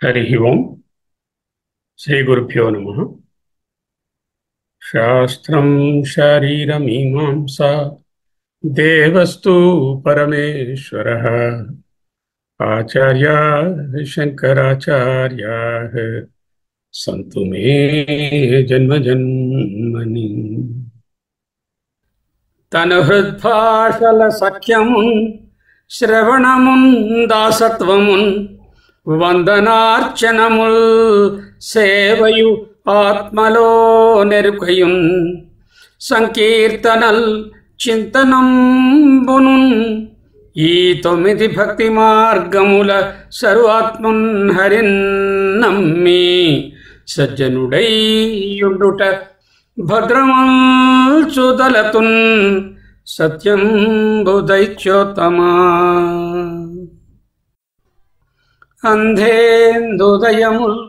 హరి ఓం. శ్రీ గురుభ్యో నమః. శాస్త్రం శారీరమీమాంసా దేవస్తు పరమేశ్వరః. ఆచార్యాః శంకరాచార్యాః సంతు మే జన్మజన్మని. తన హృద్భాషల సఖ్యమున్ శ్రవణమున్ దాసత్వమున్ వందనార్చనముల్ సేవయు ఆత్మలో నెరుకయున్ సంకీర్తనల్ చింతనంబునున్ ఈ 9 భక్తి మార్గముల సర్వాత్మున్ హరిన్ నమ్మి సజ్జనుడైయుండుట భద్రముల్ చుదలతున్ సత్యంబు దైత్యోత్తమా. అంధేందుదయముల్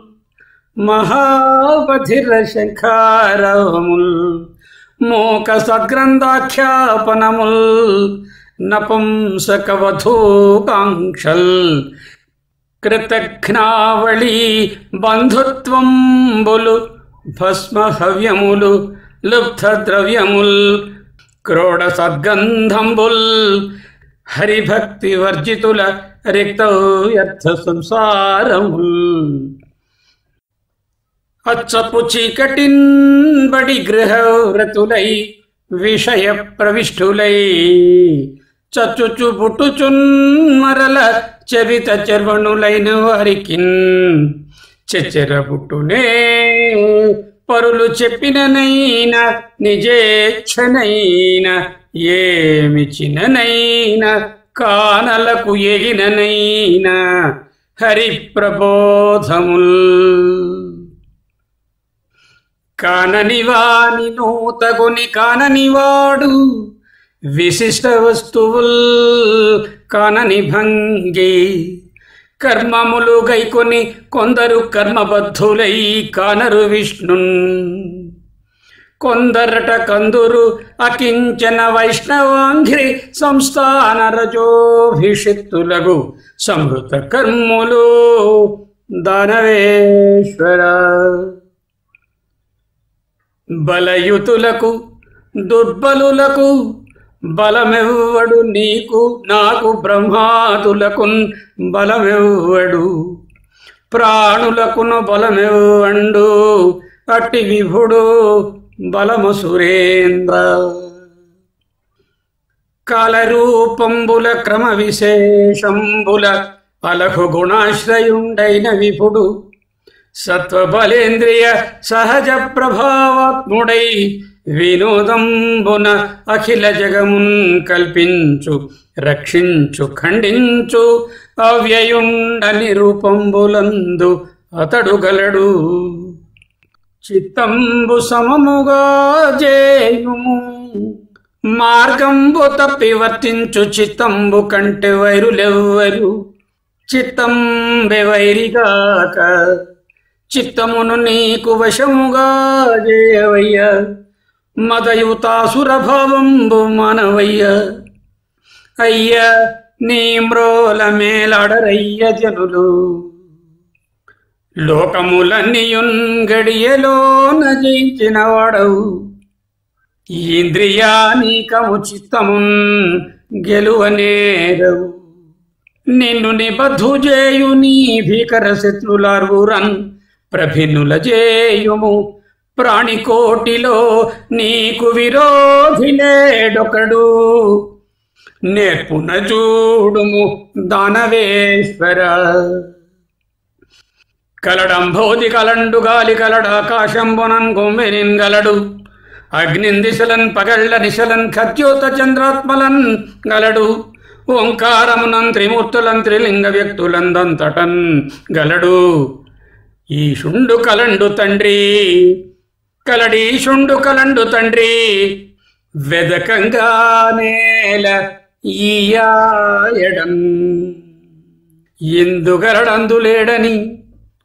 మహాబధిర శంఖారవముల్ మూక సద్గ్రంథాఖ్యాపనముల్ నపుంసకవధూకాంక్షల్ కృతఘ్నావళి బంధుత్వంబులు భస్మహవ్యములు లుబ్ధద్రవ్యముల్ క్రోడ సద్గంధంబుల్ హరిభక్తి వర్జితుల రిక్తవ్యర్థ సంసారముల్ అచ్చపు చీకటిన్ బడి గృహవ్రతులై విషయ ప్రవిష్ఠులై చచ్చుచు పుట్టుచున్ మరల చరిత చర్వణులైన వారికిన్ చెచెర పుట్టునే పరులు చెప్పిననైనా నిజేచ్ఛనైనా ఏమి చిన్ననైనా కానలకు ఎగిననైనా హరి ప్రబోధముల్ కాననివాని నూతగుని కాననివాడు విశిష్ట వస్తువుల్ కానని భంగి కర్మములు గైకొని కొందరు కర్మబద్ధులై కానరు విష్ణున్ కొందరట కందురు అకించన వైష్ణవాంఘ్రి సంస్థాన రజోభిషిక్తులగు సంహృత కర్ములు దానవేశ్వర. బలయుతులకు దుర్బలులకు బలమెవ్వడు నీకు నాకు బ్రహ్మాదులకున్ బలమెవ్వడు ప్రాణులకును బలమెవ్వండు అట్టి విభుడు బలము సురేంద్ర. కాలరూపంబుల క్రమ విశేషంబుల అలహు గుణాశ్రయుండైన విభుడు సత్వబలేంద్రియ సహజ ప్రభావాత్ముడై వినోదంబున అఖిల జగమున్ కల్పించు రక్షించు ఖండించు అవ్యయుండని రూపంబులందు అతడు గలడు. చిత్తంబు సమముగా జేయుము మార్గంబు తప్పి వర్తించు చిత్తంబు కంటే వైరులెవ్వరు చిత్తంబె వైరిగాక చిత్తమును నీకు వశముగా జేయవయ్య మదయుతాసురభావంబు మానవయ్య. అయ్య నీ మ్రోల మేలాడరయ్య జనులు లోకములన్నీయున్ గడియలోన జయించిన వాడవు ఇంద్రియానీకము చిత్తమున్ గెలువనేరవు. నిన్ను నిబద్ధు జేయు నీ భీకర శత్రులార్వురన్ ప్రభిన్నుల జేయుము ప్రాణికోటిలో నీకు విరోధి లేడొకడు నేర్పున చూడుము దానవేశ్వర. కలడంబోధి కలండు గాలి కలడాకాశంబునన్ గొమ్మెనిన్ గలడు అగ్నిందిశలన్ పగళ్ళ నిశలన్ ఖద్యోత చంద్రాత్మలన్ గలడు ఓంకారమునం త్రిమూర్తులన్ త్రిలింగ వ్యక్తులందంతటన్ గలడు. ఈశుండు కలండు తండ్రి కలడీశుండు కలండు తండ్రి వెదకంగా నేల ఈయాయడం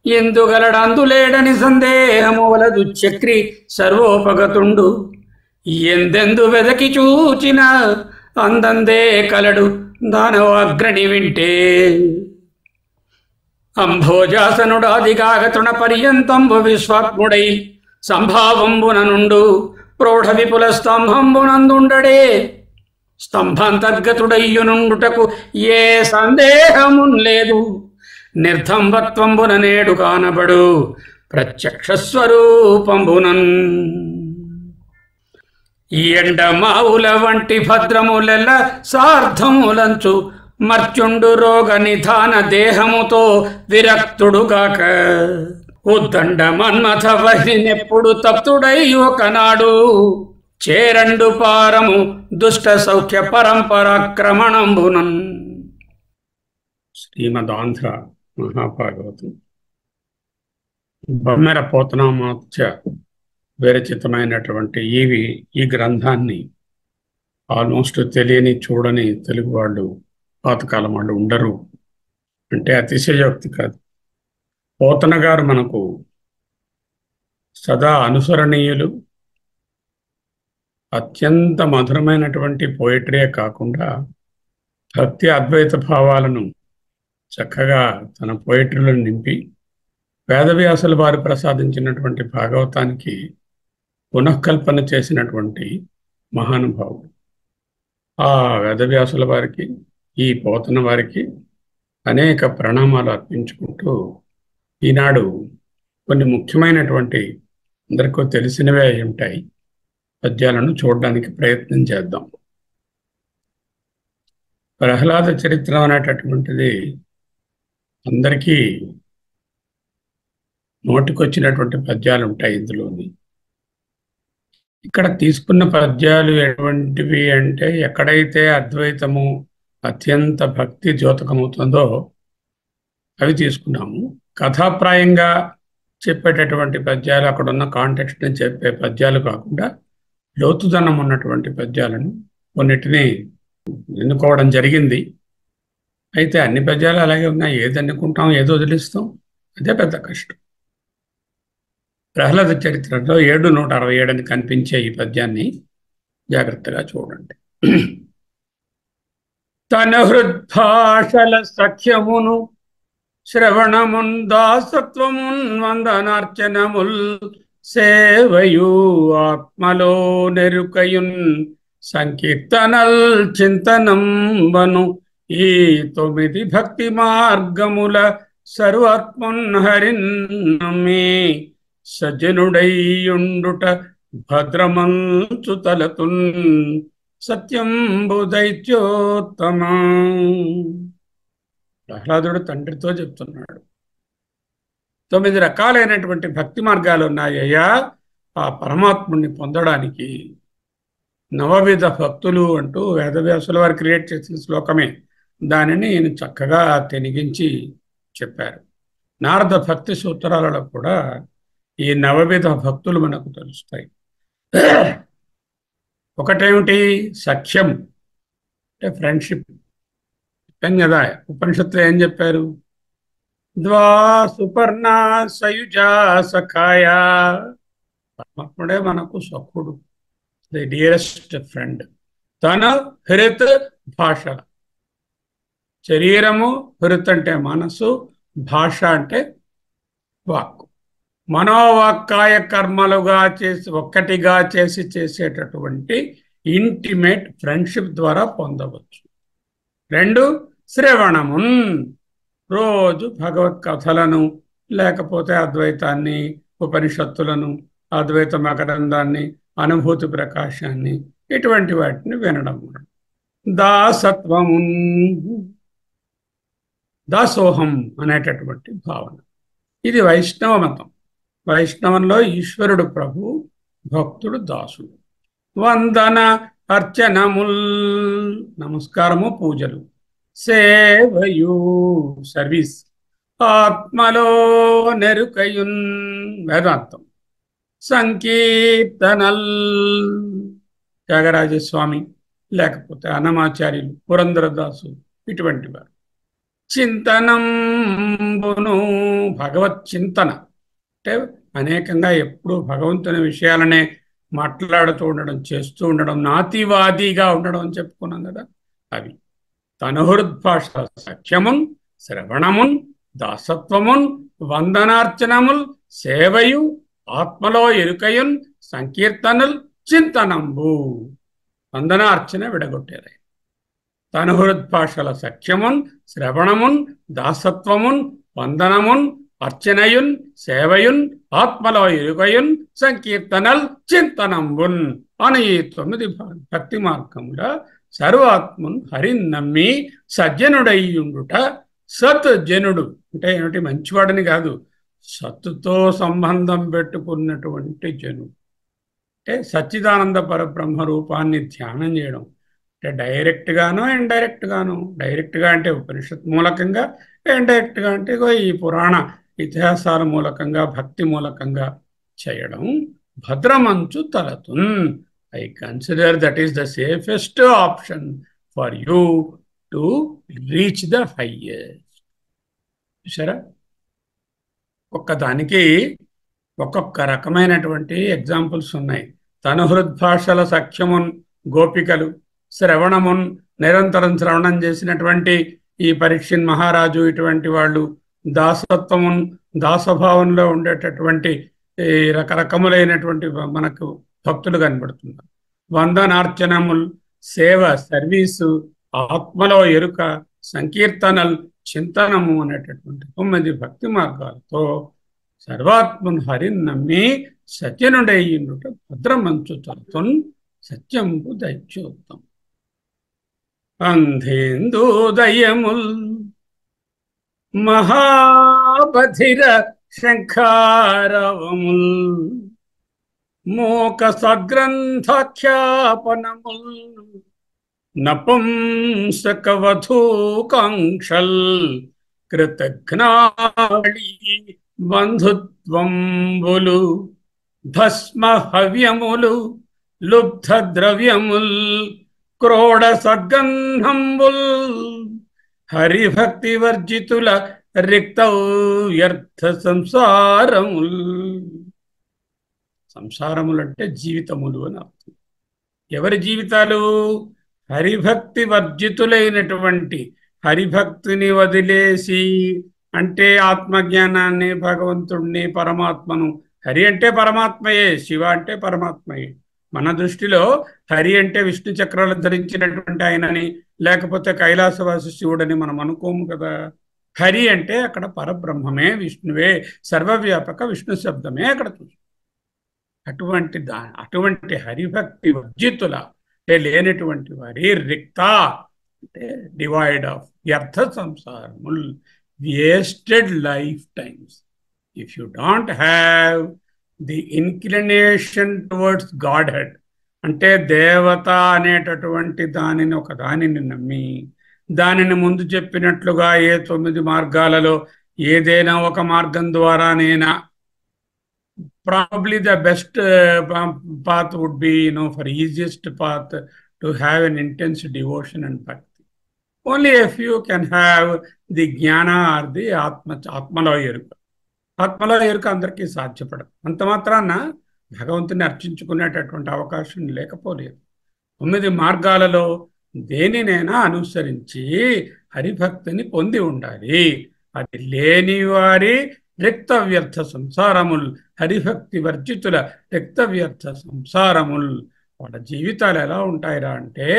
ఎందుగలడందులేడని సందేహము వలదు చక్రి సర్వోపగతుండు ఎందెందు వెదకి చూచిన అందందే కలడు దానవాగ్రణి వింటే. అంభోజాసనుడాదిగాగతృణ పర్యంతంబు విశ్వాత్ముడై సంభావంబున నుండు ప్రౌఢ విపుల స్తంభంబునందుండడే. స్తంభాంతర్గతుడయ్యునుండుటకు ఏ సందేహమున్ లేదు. నిర్ధంబత్వంబున నేడు కానబడు ప్రత్యక్ష స్వరూపంబునన్. ఈ ఎండమావుల వంటి భద్రములెల్ల సార్థములంచు మర్త్యుండు రోగ నిధాన దేహముతో విరక్తుడుగాక. ఉద్దండ మన్మథ వహినెప్పుడు తప్తుడై ఒకనాడు చేరండు పారము దుష్ట సౌఖ్య పరంపరాక్రమణంబునన్. శ్రీమదాంధ్ర మహాభాగవతం బొమ్మెర పోతనామాత్య విరచితమైనటువంటి ఈ గ్రంథాన్ని ఆల్మోస్ట్ తెలియని చూడని తెలుగు వాళ్ళు పాతకాలం వాళ్ళు ఉండరు అంటే అతిశయోక్తి కాదు. పోతన గారు మనకు సదా అనుసరణీయులు. అత్యంత మధురమైనటువంటి పోయిటరీయే కాకుండా భక్తి అద్వైత భావాలను చక్కగా తన పోయిటరీలో నింపి వేదవ్యాసుల వారు ప్రసాదించినటువంటి భాగవతానికి పునఃకల్పన చేసినటువంటి మహానుభావుడు. ఆ వేదవ్యాసుల వారికి, ఈ పోతన వారికి అనేక ప్రణామాలు అర్పించుకుంటూ ఈనాడు కొన్ని ముఖ్యమైనటువంటి అందరికీ తెలిసినవే అయి ఉంటాయి పద్యాలను చూడడానికి ప్రయత్నం చేద్దాం. ప్రహ్లాద చరిత్ర అనేటటువంటిది అందరికీ నోటికొచ్చినటువంటి పద్యాలు ఉంటాయి ఇందులోని. ఇక్కడ తీసుకున్న పద్యాలు ఎటువంటివి అంటే ఎక్కడైతే అద్వైతము అత్యంత భక్తి ద్యోతకమవుతుందో అవి తీసుకున్నాము. కథాప్రాయంగా చెప్పేటటువంటి పద్యాలు, అక్కడున్న కాంటెక్స్ట్ని చెప్పే పద్యాలు కాకుండా లోతుదనం ఉన్నటువంటి పద్యాలను కొన్నిటిని ఎన్నుకోవడం జరిగింది. అయితే అన్ని పద్యాలు అలాగే ఉన్నాయి. ఏది ఎన్నుకుంటాం, ఏదో వదిలిస్తాం, అదే పెద్ద కష్టం. ప్రహ్లాద చరిత్రలో 767 అని కనిపించే ఈ పద్యాన్ని జాగ్రత్తగా చూడండి. తన హృద్భాషల సఖ్యమును శ్రవణమున్ దాసత్వమున్ వందనార్చనముల్ సేవయు ఆత్మలో నెరుకయున్ సంకీర్తనల్ చింతనంబను ఈ 9 భక్తి మార్గముల సర్వాత్మన్ హరిన్నమి సజ్జనుడైయుండుట భద్రమంచు తలతున్ సత్యంబు దైత్యోత్తమ. ప్రహ్లాదుడు తండ్రితో చెప్తున్నాడు, 9 రకాలైనటువంటి భక్తి మార్గాలు ఉన్నాయ్యా. ఆ పరమాత్ముని పొందడానికి 9 భక్తులు అంటూ వేదవ్యాసుల వారు క్రియేట్ చేసిన శ్లోకమే. దానిని నేను చక్కగా తెనిగించి చెప్పారు. నారద భక్తి సూత్రాలలో కూడా ఈ 9 భక్తులు మనకు తెలుస్తాయి. ఒకటేమిటి? సఖ్యం అంటే ఫ్రెండ్షిప్. చెప్పాను కదా, ఉపనిషత్తులో ఏం చెప్పారు? ద్వా సుపర్ణ సయుజా సఖాయ. పరమాత్ముడే మనకు సఖుడు, ది డియరెస్ట్ ఫ్రెండ్. తన హృత్ భాష, శరీరము, హృత్ అంటే మనసు, భాష అంటే వాక్కు. మనోవాక్కాయ కర్మలుగా చేసి ఒక్కటిగా చేసి చేసేటటువంటి ఇంటిమేట్ ఫ్రెండ్షిప్ ద్వారా పొందవచ్చు. 2 శ్రవణమున్, రోజు భగవత్ కథలను లేకపోతే అద్వైతాన్ని, ఉపనిషత్తులను, అద్వైత మకరందాన్ని, అనుభూతి ప్రకాశాన్ని, ఇటువంటి వాటిని వినడం. దాసత్వమున్, దాసోహం అనేటటువంటి భావన. ఇది వైష్ణవ మతం. వైష్ణవంలో ఈశ్వరుడు ప్రభు, భక్తుడు దాసుడు. వందన అర్చనముల్, నమస్కారము, పూజలు. సేవయు, సర్వీస్. ఆత్మలో నెరుకయున్, వేదాంతం. సంకీర్తనల్, త్యాగరాజస్వామి లేకపోతే అన్నమాచార్యులు, పురంధరదాసు, ఇటువంటి వారు. చింతనంబును, భగవత్ చింతన అంటే అనేకంగా ఎప్పుడూ భగవంతుని విషయాలనే మాట్లాడుతూ ఉండడం, చేస్తూ ఉండడం, నాతివాదిగా ఉండడం అని చెప్పుకున్నాం కదా. అవి తన హృద్భాష సఖ్యమున్, శ్రవణమున్, దాసత్వమున్ వందనార్చనముల్ సేవయు ఆత్మలో ఎరుకయున్ సంకీర్తనల్ చింతనంబు. వందనార్చన విడగొట్టారు. తనుహృద్భాషల సఖ్యమున్ శ్రవణమున్ దాసత్వమున్ వందనమున్ అర్చనయున్ సేవయున్ ఆత్మలో ఎరుకయున్ సంకీర్తనల్ చింతనంబున్ అని ఈ 9 భక్తి మార్గముల సర్వాత్మున్ హరిన్ నమ్మి సజ్జనుడయ్యుండుట. సత్ జనుడు అంటే ఏమిటి? మంచివాడని కాదు, సత్తుతో సంబంధం పెట్టుకున్నటువంటి జనుడు. అంటే సచ్చిదానంద పరబ్రహ్మ రూపాన్ని ధ్యానం చేయడం అంటే డైరెక్ట్ గాను ఇండైరెక్ట్ గాను. డైరెక్ట్గా అంటే ఉపనిషత్ మూలకంగా, ఇండైరెక్ట్గా అంటే ఈ పురాణ ఇతిహాసాల మూలకంగా భక్తి మూలకంగా చేయడం. భద్రమంచు తలతున్. I consider that is the safest option for you to reach the highest. చూసారా, ఒక్కదానికి ఒక్కొక్క రకమైనటువంటి ఎగ్జాంపుల్స్ ఉన్నాయి. తనుహృద్భాషల సఖ్యమున్ గోపికలు, శ్రవణమున్ నిరంతరం శ్రవణం చేసినటువంటి ఈ పరీక్షిన్ మహారాజు, ఇటువంటి వాళ్ళు, దాసత్వమున్ దాసభావంలో ఉండేటటువంటి రకరకములైనటువంటి మనకు భక్తులు కనబడుతున్నారు. వందనార్చనముల్ సేవ సర్వీసు ఆత్మలో ఎరుక సంకీర్తనల్ చింతనము అనేటటువంటి 9 భక్తి మార్గాలతో సర్వాత్మను హరిని నమ్మి సత్యనుడయ్యుండుట భద్రమంచు తలతున్ సత్యంబు దైత్యోత్తం. అంధేందోదయముల్ మహాబధిర శంఖారవముల్ మోక సద్గ్రంథాఖ్యాపనముల్ నపుంసకవధూకాంక్షల్ కృతజ్ఞాళి బంధుత్వంబులు భస్మ హవ్యములు లుబ్ధ ద్రవ్యముల్ క్రోడ సద్గంధంబుల్ హరిభక్తి వర్జితుల రిక్త వ్యర్థ సంసారముల్. సంసారములు అంటే జీవితములు అని అర్థం. ఎవరి జీవితాలు? హరిభక్తి వర్జితులైనటువంటి, హరిభక్తిని వదిలేసి, అంటే ఆత్మజ్ఞానాన్ని, భగవంతుణ్ణి, పరమాత్మను. హరి అంటే పరమాత్మయే, శివ అంటే పరమాత్మయే. మన దృష్టిలో హరి అంటే విష్ణు చక్రాలు ధరించినటువంటి ఆయనని, లేకపోతే కైలాసవాసి శివుడని మనం అనుకోము కదా. హరి అంటే అక్కడ పరబ్రహ్మమే, విష్ణువే, సర్వవ్యాపక విష్ణు శబ్దమే అక్కడ చూస్తాం. అటువంటి హరిభక్తి వర్జితుల లేనటువంటి వారి రిక్త అంటే డివైడ్ ఆఫ్ వ్యర్థ సంసారముల్, wasted life times. If you don't have the inclination towards god head అంటే దేవత అనేటటువంటి దానిని, ఒక దానిని నమ్మి, దానిని ముందు చెప్పినట్లుగా ఏ 9 మార్గాలలో ఏదైనా ఒక మార్గం ద్వారానైనా, probably the best path would be, for easiest path to have an intense devotion and bhakti. Only a few can have the jnana or the atmalo eruka. ఆత్మలో ఎరుక అందరికీ సాధ్యపడదు. అంత మాత్రాన భగవంతుని అర్చించుకునేటటువంటి అవకాశం లేకపోలేదు. 9 మార్గాలలో దేనినైనా అనుసరించి హరిభక్తిని పొంది ఉండాలి. అది లేని వారి రిక్త వ్యర్థ సంసారముల్, హరిభక్తి వర్జితుల రిక్త వ్యర్థ సంసారముల్. వాళ్ళ జీవితాలు ఎలా ఉంటాయిరా అంటే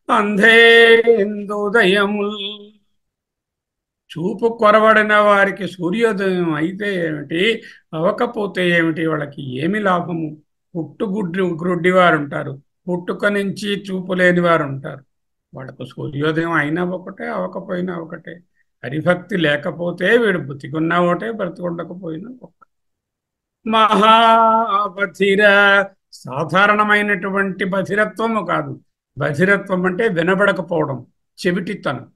అంధేందోదయముల్. చూపు కొరవడిన వారికి సూర్యోదయం అయితే ఏమిటి, అవ్వకపోతే ఏమిటి, వాళ్ళకి ఏమి లాభము? గ్రుడ్డి వారు ఉంటారు, పుట్టుక నుంచి చూపు లేని వారు ఉంటారు. వాళ్ళకు సూర్యోదయం అయినా ఒకటే, అవ్వకపోయినా ఒకటే. హరిభక్తి లేకపోతే వీడు బతికున్నా ఒకటే, బ్రతికుండకపోయినా ఒక. మహాబధిర సాధారణమైనటువంటి బధిరత్వము కాదు. బధిరత్వం అంటే వినబడకపోవడం, చెవిటితనం.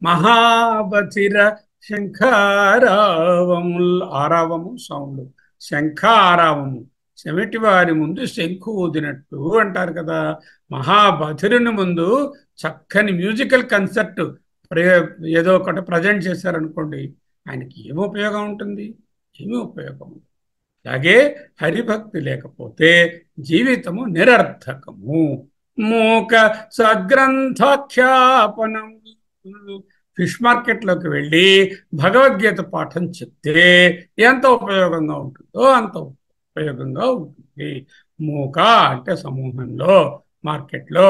మహాబధిర శంఖారావముల్, ఆరావము సౌండ్, శంఖ ఆరావము, చెవిటి వారి ముందు శంఖు ఊదినట్టు అంటారు కదా. మహాబధిరుని ముందు చక్కని మ్యూజికల్ కన్సర్ట్ ఏదో ఒకటి ప్రజెంట్ చేశారనుకోండి, ఆయనకి ఏమి ఉపయోగం ఉంటుంది? ఏమీ ఉపయోగం. అలాగే హరిభక్తి లేకపోతే జీవితము నిరర్థకము. మూక సద్గ్రంథాఖ్యాపనం, ఫిష్ మార్కెట్లోకి వెళ్ళి భగవద్గీత పాఠం చెప్తే ఎంత ఉపయోగంగా ఉంటుందో అంత ఉపయోగంగా ఉంటుంది. మూక అంటే సమూహంలో, మార్కెట్లో,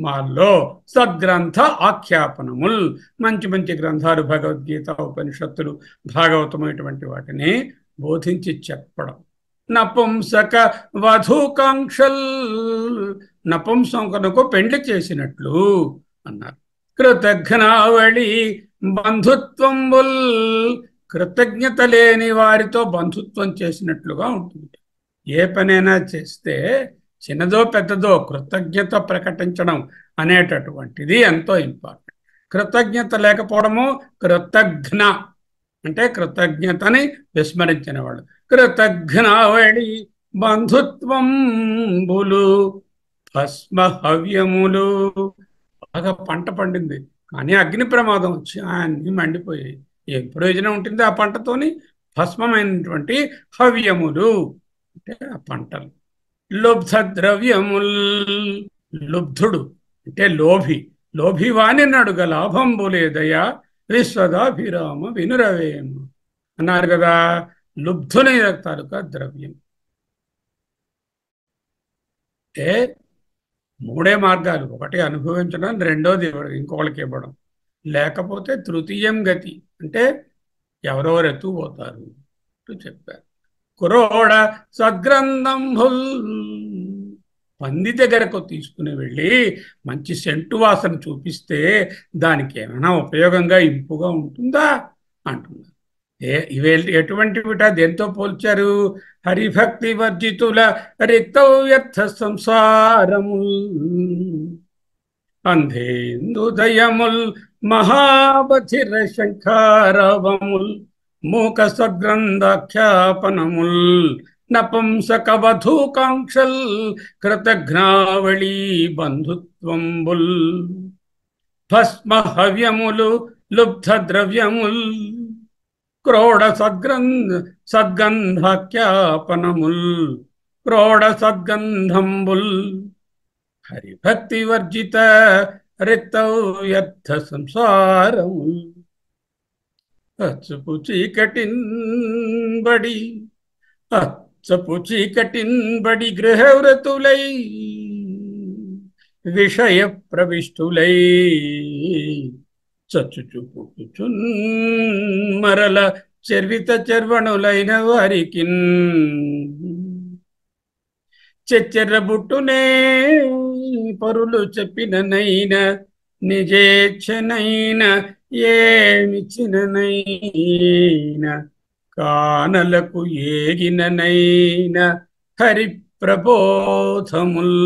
మాల్లో సద్గ్రంథ ఆఖ్యాపనముల్, మంచి మంచి గ్రంథాలు, భగవద్గీత, ఉపనిషత్తులు, భాగవతం ఇటువంటి వాటిని బోధించి చెప్పడం. నపుంసక వధూకాంక్షల్, నపుంసకునకు పెండ్లి చేసినట్లు అన్నారు. కృతఘ్నావళి బంధుత్వంబుల్, కృతజ్ఞత లేని వారితో బంధుత్వం చేసినట్లుగా ఉంటుంది. ఏ పనైనా చేస్తే చిన్నదో పెద్దదో కృతజ్ఞత ప్రకటించడం అనేటటువంటిది ఎంతో ఇంపార్టెంట్. కృతజ్ఞత లేకపోవడము కృతఘ్న అంటే కృతజ్ఞతని విస్మరించిన వాడు. కృతఘ్నావళి బంధుత్వంబులు భస్మ హవ్యములు, బాగా పంట పండింది కానీ అగ్ని ప్రమాదం వచ్చి అన్ని మండిపోయాయి. ఏం ప్రయోజనం ఉంటుంది ఆ పంటతోని? భస్మమైనటువంటి హవ్యములు అంటే ఆ పంటలు. లుబ్ధ ద్రవ్యముల్, లుబ్ధుడు అంటే లోభి, లోభి వాణి నడుగ లాభంబు లేదయా విశ్వదాభిరామ వినురవేమ అన్నారు కదా. లుబ్ధుని తాలూకా ద్రవ్యం అంటే మూడే మార్గాలు. ఒకటి అనుభవించడం, రెండోది ఇంకొకరికి ఇవ్వడం, లేకపోతే తృతీయం గతి అంటే ఎవరెవరు ఎత్తుపోతారు చెప్పారు. కురోడ సద్గ్రంథంబుల్, పంది దగ్గరకు తీసుకుని వెళ్ళి మంచి సెంటు వాసన చూపిస్తే దానికి ఏమైనా ఉపయోగంగా ఇంపుగా ఉంటుందా అంటున్నారు. ఎటువంటివిట దేంతో పోల్చారు? హరిభక్తి వర్జితుల రిక్తవ్యర్థ సంసారముల్, అంధేందుదయముల్ మహాబధిర శంఖారవముల్, మూక సద్గ్రంథాఖ్యాపనముల్, నపుంసక వధూకాంక్షల్, కృతఘ్నావళి బంధుత్వంబుల్ భస్మ హవ్యములు లుబ్ధ ద్రవ్యముల్, క్రోడ సద్గంధాఖ్యాపనముల్, క్రోడ సద్గంధంబుల్, హరిభక్తి వర్జిత రిక్తవ్యర్థ సంసారముల్. అచ్చపు చీకటిన్బడి, అచ్చపు చీకటిన్బడి గృహవ్రతులై, విషయ ప్రవిష్టులై, చచ్చుచు పుట్టుచున్ మరల చర్విత చర్వణులైన వారికి, చెచ్చెర్రబుట్టునే పరులు చెప్పిననైన, నిజేచ్ఛనైన ఏమిచ్చిననైన, కానలకు ఏగిననైన హరి ప్రబోధముల్.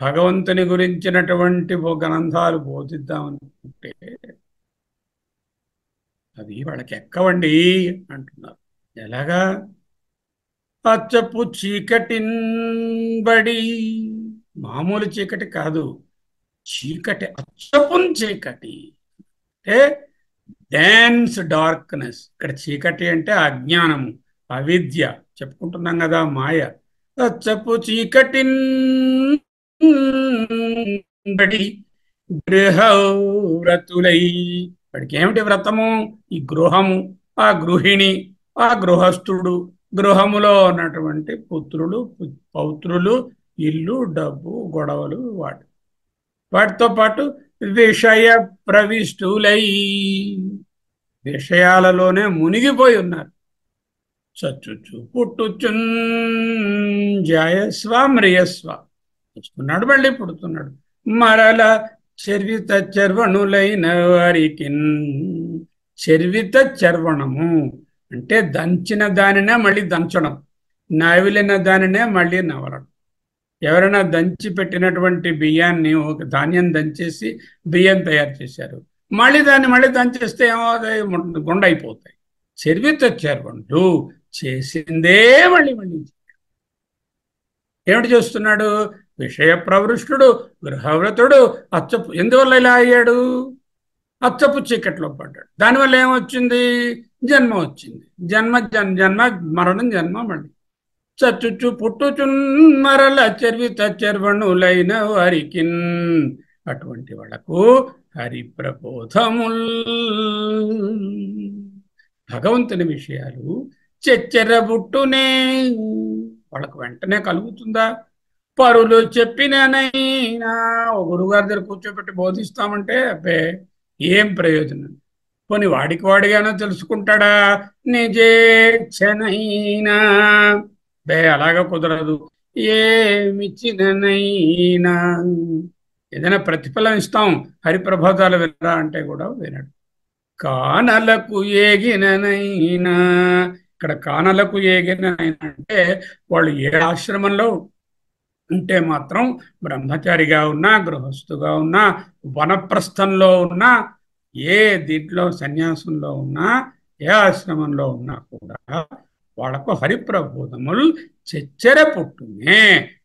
భగవంతుని గురించినటువంటి గ్రంథాలు బోధిద్దామనుకుంటే అది వాళ్ళకి ఎక్కవండి అంటున్నారు. ఎలాగా? అచ్చపు చీకటిన్బడి, మామూలు చీకటి కాదు, చీకటి అచ్చపున్ చీకటి అంటే డెన్స్ డార్క్నెస్. ఇక్కడ చీకటి అంటే అజ్ఞానము, అవిద్య చెప్పుకుంటున్నాం కదా, మాయ. అచ్చపు చీకటిన్బడి గృహవ్రతులై, వాడికి ఏమిటి వ్రతము? ఈ గృహము, ఆ గృహిణి, ఆ గృహస్థుడు, గృహములో ఉన్నటువంటి పుత్రులు పౌత్రులు, ఇల్లు, డబ్బు, గొడవలు, వాటితో పాటు విషయ ప్రవిష్టులై, విషయాలలోనే మునిగిపోయి ఉన్నారు. చచ్చుచు పుట్టుచున్ జాయస్వ మ్రియస్వ, పుచ్చుకున్నాడు మళ్ళీ పుడుతున్నాడు. మరల చర్విత చర్వణులైన వారికి, చర్విత చర్వణము అంటే దంచిన దానినే మళ్ళీ దంచడం, నవిలిన దానినే మళ్ళీ నవలడం. ఎవరైనా దంచి పెట్టినటువంటి బియ్యాన్ని, ఒక ధాన్యం దంచేసి బియ్యం తయారు చేశారు, మళ్ళీ దాన్ని మళ్ళీ దంచేస్తే ఏమవుతాయి? గుండ అయిపోతాయి. చర్విత చర్వణులు చేసిందే మళ్ళీ మళ్ళీ ఏమిటి చేస్తున్నాడు? విషయ ప్రవృష్టుడు, గృహవ్రతుడు, అచ్చపు. ఎందువల్ల ఇలా అయ్యాడు? అచ్చపు చీకట్లో పడ్డాడు. దానివల్ల ఏమొచ్చింది? జన్మ వచ్చింది. జన్మ మరణం, జన్మ మళ్ళీ. చచ్చుచు పుట్టుచున్ మరల చర్విత చర్వణులైన వారికి, అటువంటి వాళ్లకు హరి ప్రబోధముల్. భగవంతుని విషయాలు చెచ్చెరబుట్టునే వాళ్ళకు వెంటనే కలుగుతుందా? పరులు చెప్పిననైనా ఓ గురుగారి దగ్గర కూర్చోబెట్టి బోధిస్తామంటే అబ్బే ఏం ప్రయోజనం? పోనీ వాడికి వాడిగానో తెలుసుకుంటాడా? నిజేచ్ఛనైనా బే అలాగా కుదరదు. ఏమిచ్చిననైనా ఏదైనా ప్రతిఫలం ఇస్తాం, హరిప్రబోధాలు వినరా అంటే కూడా వినడు. కానలకు ఏగిననైనా, ఇక్కడ కానలకు ఏగిననైనా అంటే వాళ్ళు ఏ ఆశ్రమంలో ఉంటే మాత్రం, బ్రహ్మచారిగా ఉన్నా, గృహస్థుగా ఉన్నా, వనప్రస్థంలో ఉన్నా, ఏ దీంట్లో సన్యాసంలో ఉన్నా, ఏ ఆశ్రమంలో ఉన్నా కూడా వాళ్ళకు హరిప్రబోధములు చెచ్చెర పుట్టునే.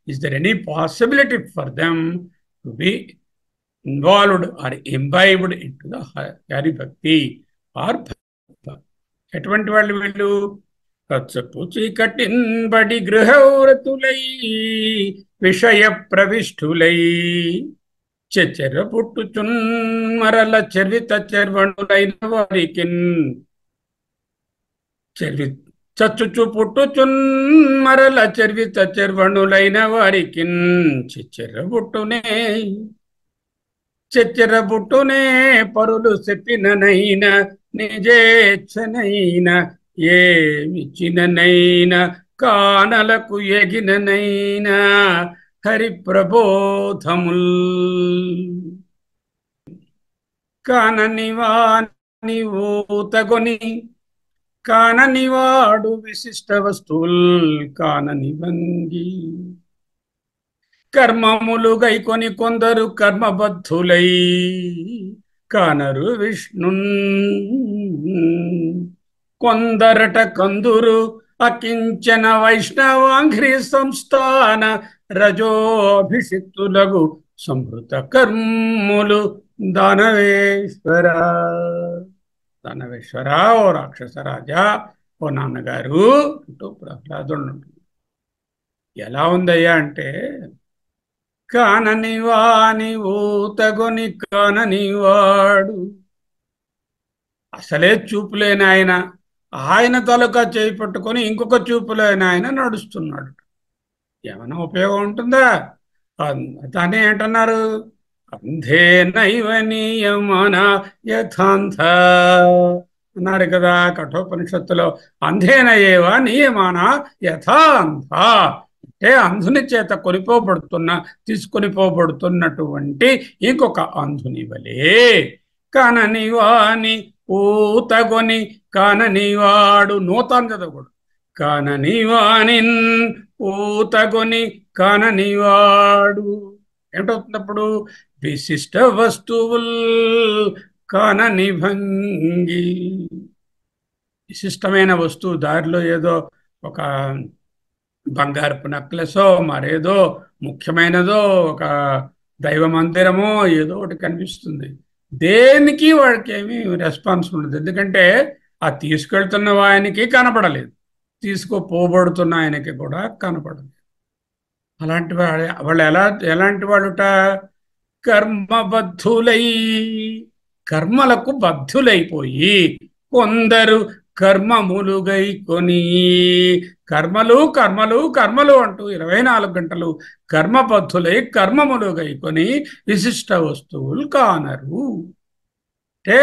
Is there any possibility for them to be involved or imbibed in to the హరిభక్తి ఆర్ భక్తి? ఎటువంటి వాళ్ళు వీళ్ళు? కచ్చపు చీకటిన్బడి గృహవ్రతులై విషయ ప్రవిష్ఠులై చెచెర పుట్టుచున్ మరల చర్విత చర్వణులైన వారికిన్. చచ్చుచు పుట్టుచున్ మరల చర్విత చర్వణులైన వారికిన్ చెచెర పుట్టునే. చెచ్చెర పుట్టునే పరులు చెప్పిననైనా, నిజేచ్ఛనైనా ఏమిచ్చిననైనా, కానలకు ఎగిననైనా హరి ప్రబోధముల్. కానని వాని ఊతగొని కానని వాడు విశిష్ట వస్తువుల్ కానని భంగి. కర్మములు గైకొని కొందరు కర్మబద్ధులై కానరు విష్ణున్. కొందరట కందురు అకించన వైష్ణవాంఘ్రి సంస్థాన రజోభిషిక్తులగు సంహృత కర్ములు. దానవేశ్వర, దానవేశ్వర, ఓ రాక్షస రాజా, ఓ నాన్నగారు అంటూ ప్రహ్లాదుడు ఎలా ఉందయ్యా అంటే, కానని వాని ఊతగొని కానని వాడు, అసలే చూపులేని ఆయన, ఆయన తలక చేయి పట్టుకొని ఇంకొక చూపులేని ఆయన నడుస్తున్నాడు. ఏమైనా ఉపయోగం ఉంటుందా? దాన్ని ఏంటన్నారు? అంధే నైవ నియమన యథాంత అన్నారు కదా కఠోపనిషత్తులో. అంధేన ఏవ నియమాన యథాంత అంటే అంధుని చేత తీసుకొని పోబడుతున్నటువంటి ఇంకొక అంధుని వలే. కానని వాని ఊతగొని కానని వాడు, నూతన చదవకూడదు. కానని వానిన్ ఊతగొని కానని వాడు ఏమిటవుతున్నప్పుడు? విశిష్ట వస్తువుల్ కానని భంగి. విశిష్టమైన వస్తువు, దారిలో ఏదో ఒక బంగారపు నెక్లెసో మరేదో ముఖ్యమైనదో ఒక దైవ మందిరమో ఏదో ఒకటి కనిపిస్తుంది. దేనికి వాడికి ఏమీ రెస్పాన్స్ ఉండదు. ఎందుకంటే ఆ తీసుకెళ్తున్న ఆయనకి కనపడలేదు, తీసుకుపోబడుతున్న ఆయనకి కూడా కనపడలేదు. అలాంటి వాళ్ళు ఎలాంటి వాళ్ళుట? కర్మబద్ధులై, కర్మలకు బద్ధులైపోయి కొందరు కర్మములుగై కొని. కర్మలు కర్మలు కర్మలు అంటూ 24 గంటలు కర్మబద్ధులై కర్మములుగై కొని విశిష్ట వస్తువులు కానరు. అంటే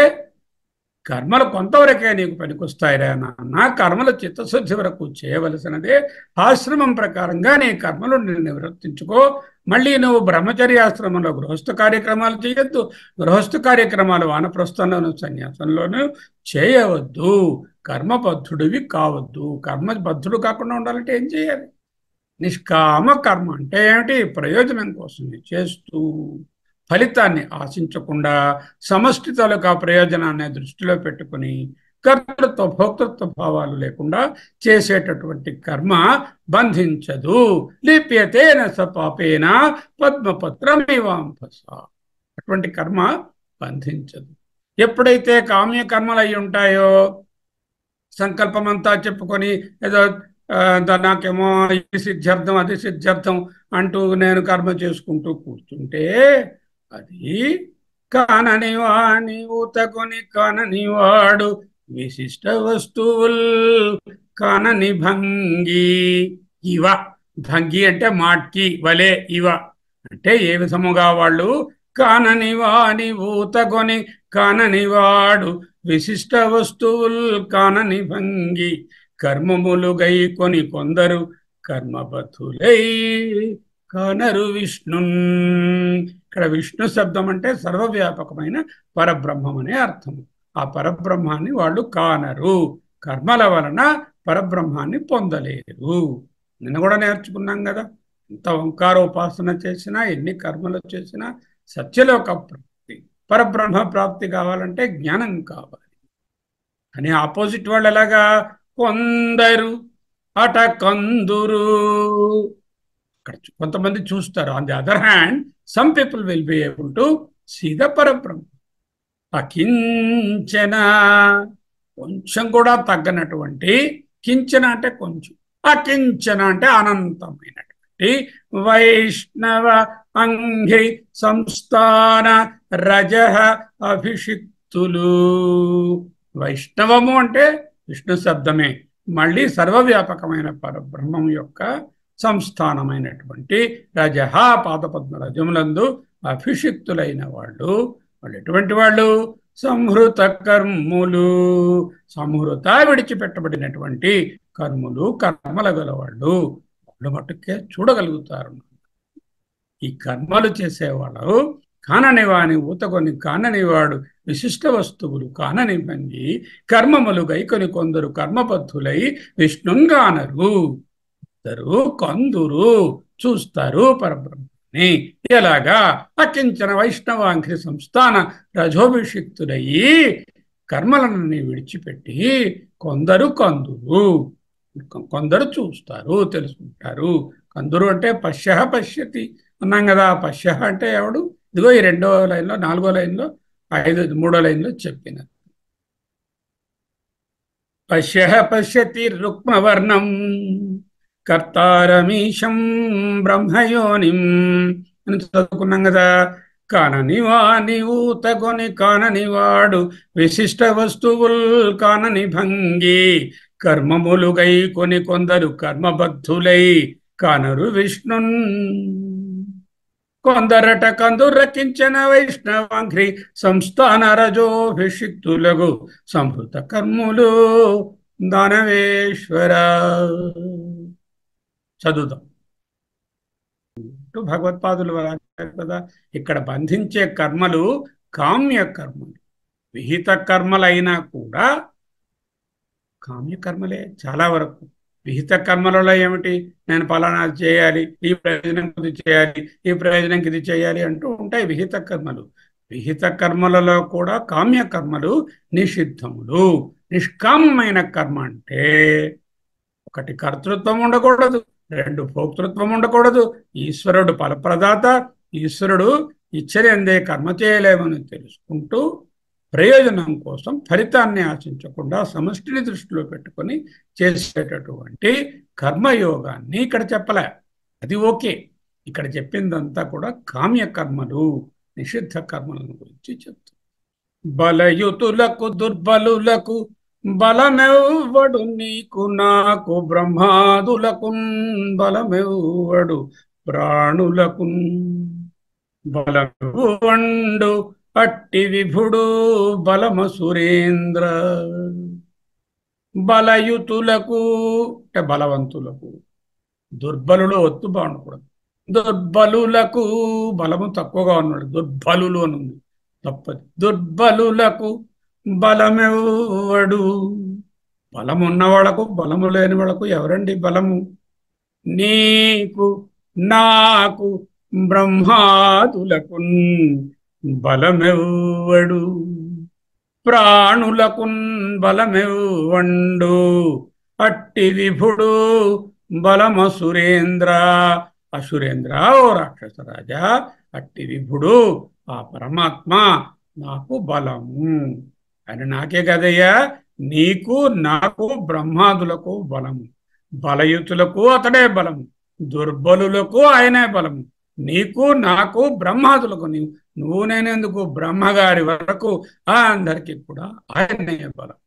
కర్మలు కొంతవరకే నీకు పనికొస్తాయిరా నాన్న, కర్మలు చిత్తశుద్ధి వరకు చేయవలసినదే. ఆశ్రమం ప్రకారంగా నీ కర్మలు నివర్తించుకో. మళ్ళీ నువ్వు బ్రహ్మచర్యాశ్రమంలో గృహస్థ కార్యక్రమాలు చేయొద్దు, గృహస్థ కార్యక్రమాలు వానప్రస్థంలోను సన్యాసంలోనూ చేయవద్దు. కర్మబద్ధుడివి కావద్దు. కర్మబద్ధుడు కాకుండా ఉండాలంటే ఏం చేయాలి? నిష్కామ కర్మ అంటే ఏమిటి? ప్రయోజనం కోసం చేస్తూ ఫలితాన్ని ఆశించకుండా సమష్టి తాలూకా ప్రయోజనాన్ని దృష్టిలో పెట్టుకుని కర్తృత్వ భోక్తృత్వ భావాలు లేకుండా చేసేటటువంటి కర్మ బంధించదు. లిప్యతేన స పాపేన పద్మపత్రమివాంభస. అటువంటి కర్మ బంధించదు. ఎప్పుడైతే కామ్య కర్మలు అయి ఉంటాయో, సంకల్పం అంతా చెప్పుకొని ఏదో నాకేమో ఇది సిద్ధ్యర్థం అది సిద్ధ్యర్థం అంటూ నేను కర్మ చేసుకుంటూ కూర్చుంటే అది కానని వాని ఊతకొని కానని వాడు విశిష్ట వస్తువుల్ కానని భంగి ఇవ. భంగి అంటే మాట్కి వలే ఇవ అంటే ఏ విధముగా వాళ్ళు కానని వాని ఊతకొని కానని వాడు విశిష్ట వస్తువుల్ కానని భంగి కర్మములు గైకొని కొందరు కర్మబద్ధులై కానరు విష్ణున్. ఇక్కడ విష్ణు శబ్దం అంటే సర్వవ్యాపకమైన పరబ్రహ్మం అనే అర్థం. ఆ పరబ్రహ్మాన్ని వాళ్ళు కానరు, కర్మల వలన పరబ్రహ్మాన్ని పొందలేరు. నిన్న కూడా నేర్చుకున్నాం కదా, ఎంత ఓంకారోపాసన చేసినా ఎన్ని కర్మలు చేసినా సత్యలోక ప్రాప్తి, పరబ్రహ్మ ప్రాప్తి కావాలంటే జ్ఞానం కావాలి. అని ఆపోజిట్ వాళ్ళు ఎలాగా కొందరు అట కందురు. ఇక్కడ కొంతమంది చూస్తారు. On the other hand some people will be able to see the Parabrahma. అకించన కొంచెం కూడా తగ్గనటువంటి, కించన అంటే కొంచెం, అకించన అంటే అనంతమైనటువంటి వైష్ణవ అంఘి సంస్థాన రజ అభిషిక్తులు. వైష్ణవము అంటే విష్ణు శబ్దమే, మళ్ళీ సర్వవ్యాపకమైన పరబ్రహ్మం యొక్క సంస్థానమైనటువంటి రజహ పాదపద్మ రజములందు అభిషిక్తులైన వాళ్ళు. వాళ్ళు ఎటువంటి వాళ్ళు? సంహృత కర్ములు, సంహృత విడిచిపెట్టబడినటువంటి కర్ములు, కర్మల గలవాళ్ళు. వాళ్ళు మటుకే చూడగలుగుతారు. ఈ కర్మలు చేసేవాళ్ళు కానని వాని ఊతకొని కానని వాడు విశిష్ట వస్తువులు కానని భంగి కర్మములు గైకొని కొందరు కర్మబద్ధులై విష్ణుంగానరు. ఇద్దరు కందురు చూస్తారు పరబ్రహ్మని. ఎలాగా? అకించన వైష్ణవాంఖ్రి సంస్థాన రజోభిషిక్తులయ్యి కర్మలని విడిచిపెట్టి కొందరు కందురు, కొందరు చూస్తారు, తెలుసుకుంటారు. కందురు అంటే పశ్య పశ్యతి అన్నాం కదా. పశ్య అంటే ఎవడు? ఇదిగో ఈ 2వ లైన్లో, 4వ లైన్లో, 3వ లైన్లో చెప్పిన పశ్య పశ్యతి రుక్మవర్ణం కర్తారమీశం బ్రహ్మయోనిం అని చదువుకున్నాం కదా. కానని వాని ఊతకొని కానని వాడు విశిష్ట వస్తువుల్ కానని భంగి కర్మములు గైకొని కొందరు కర్మబద్ధులై కానరు విష్ణున్. కొందరట కందురకించిన వైష్ణవాంఘ్రి సంస్థాన రజోభిషిక్తులకు సంహృత కర్ములు దానవేశ్వర. చదువుదాం. భగవత్పాదులు కదా, ఇక్కడ బంధించే కర్మలు కామ్య కర్మలు. విహిత కర్మలైనా కూడా కామ్యకర్మలే చాలా వరకు. విహిత కర్మలలో ఏమిటి? నేను ఫలానా చేయాలి, ఈ ప్రయోజనం ఇది చేయాలి, ఈ ప్రయోజనంకి ఇది చేయాలి అంటూ ఉంటాయి విహిత కర్మలు. విహిత కర్మలలో కూడా కామ్య కర్మలు నిషిద్ధములు. నిష్కామమైన కర్మ అంటే ఒకటి కర్తృత్వం ఉండకూడదు, 2 భోక్తృత్వం ఉండకూడదు. ఈశ్వరుడు ఫలప్రదాత, ఈశ్వరుడు ఇచ్చరందే కర్మ చేయలేమని తెలుసుకుంటూ ప్రయోజనం కోసం ఫలితాన్ని ఆశించకుండా సమష్టిని దృష్టిలో పెట్టుకొని చేసేటటువంటి కర్మయోగాన్ని ఇక్కడ చెప్పలే. అది ఓకే. ఇక్కడ చెప్పిందంతా కూడా కామ్య కర్మలు, నిషిద్ధ కర్మలను గురించి చెప్తుంది. బలయుతులకు దుర్బలులకు బలమెవ్వడు నీకు నాకు బ్రహ్మాదులకు బలమెవ్వడు ప్రాణులకు బలమెవ్వండు అట్టి విభుడు బలమ సురేంద్ర. బలయుతులకు అంటే బలవంతులకు, దుర్బలులు ఒత్తు బాగుండకూడదు. దుర్బలులకు బలము తక్కువగా ఉన్నాడు, దుర్బలులు అని ఉంది, తప్పది. దుర్బలులకు బలమెవ్వడు. బలమున్న వాళ్ళకు బలము లేని వాళ్ళకు ఎవరండి బలము? నీకు నాకు బ్రహ్మాదులకు బలమెవ్వడు ప్రాణులకున్ బలమెవ్వండు అట్టి విభుడు బలమ సురేంద్ర. అసురేంద్ర, ఓ రాక్షస రాజా, అట్టి విభుడు ఆ పరమాత్మ నాకు బలము. ఆయన నాకే కదయ్యా, నీకు నాకు బ్రహ్మాదులకు బలము. బలయుతులకు అతడే బలము, దుర్బలులకు ఆయనే బలము. నీకు నాకు బ్రహ్మాదులకు నీవు నువ్వు నేనెందుకు, బ్రహ్మగారి వరకు అందరికీ కూడా ఆయనే బలం.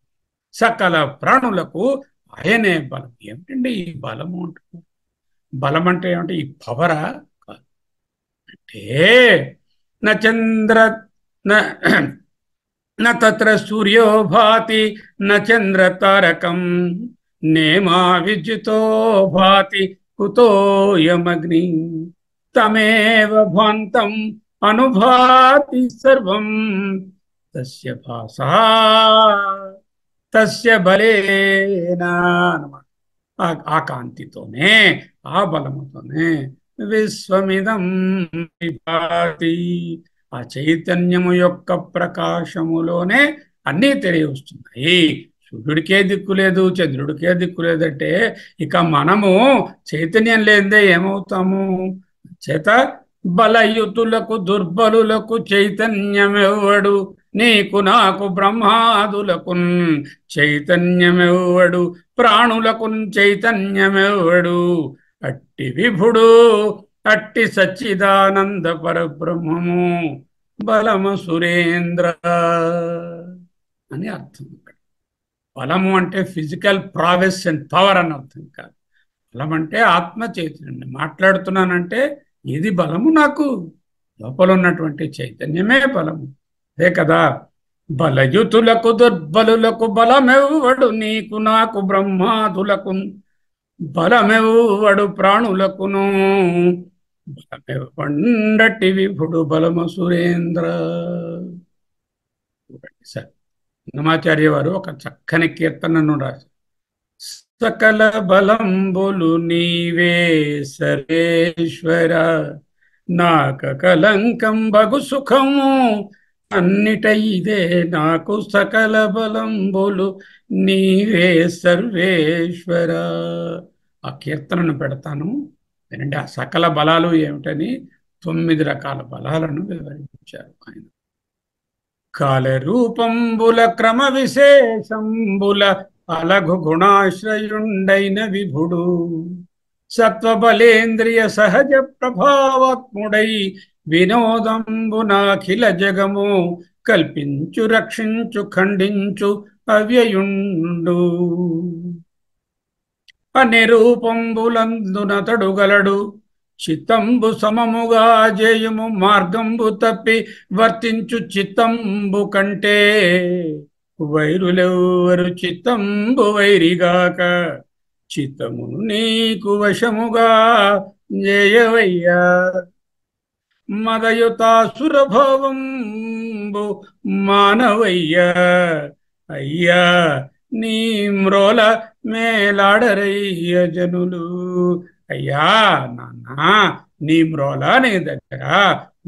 సకల ప్రాణులకు ఆయనే బలం. ఏమిటండి ఈ బలము అంటున్నారు? బలం అంటే ఏమిటి? ఈ పవరా? కాదు. అంటే చంద్ర తత్ర సూర్యో భాతి చంద్ర తారకం నేమా విద్యుతో భాతి కుతోయమగ్ని తమేవ భాంతం అనుభాతి సర్వం తస్య భాసా తస్య బలేనా అన్నమాట. ఆ కాంతితోనే, ఆ బలముతోనే విశ్వమిదం విభాతి. ఆ చైతన్యము యొక్క ప్రకాశములోనే అన్నీ తెలియవస్తున్నాయి. సూర్యుడికే దిక్కు లేదు, చంద్రుడికే దిక్కు లేదంటే ఇక మనము చైతన్యం లేదే ఏమవుతాము? చేత బలయుతులకు దుర్బలులకు చైతన్యమెవ్వడు, నీకు నాకు బ్రహ్మాదులకు చైతన్యమెవ్వడు, ప్రాణులకు చైతన్యమెవ్వడు, అట్టి విభుడు అట్టి సచ్చిదానంద పరబ్రహ్మము బలము సురేంద్ర అని అర్థం. బలము అంటే ఫిజికల్ ప్రావెస్ అండ్ పవర్ అని అర్థం కాదు. బలం అంటే ఆత్మ చైతన్యం. మాట్లాడుతున్నానంటే ఇది బలము, నాకు లోపల ఉన్నటువంటి చైతన్యమే బలము. అదే కదా, బలయుతులకు దుర్బలులకు బలమెవ్వడు, నీకు నాకు బ్రహ్మాదులకు బలమెవ్వడు, ప్రాణులకును బలమెవ్వండటి విభుడు బలము సురేంద్ర. సార్ నమాచార్య వారు ఒక చక్కని కీర్తనను రాశారు. సకల బలంబులు నీవే సర్వేశ్వర, నాక కలంకం బగు సుఖము అన్నిట ఇదే నాకు, సకల బలంబులు నీవే సర్వేశ్వర. ఆ కీర్తనను పెడతాను వినండి. ఆ సకల బలాలు ఏమిటని 9 రకాల బలాలను వివరించారు ఆయన. కాలరూపంబుల క్రమ విశేషంబుల అలఘు గుణాశ్రయుండైన విభుడు, సత్వబలేంద్రియ సహజ ప్రభావాత్ముడై వినోదంబునాఖిల జగము కల్పించు రక్షించు ఖండించు అవ్యయుండు. అనిరూపంబులందునతడు గలడు, చిత్తంబు సమముగా జేయుము మార్గంబు తప్పి వర్తించు చిత్తంబు కంటే వైరులెవ్వరు చిత్తంబు వైరిగాక, చిత్తమును నీకు వశముగా జేయవయ్యా. మదయుతాసురభావంబు మానవయ్యా, అయ్యా నీ మ్రోల మేలాడరయ్య జనులు. అయ్యా నాన్న, నీ మ్రోల నీ దగ్గర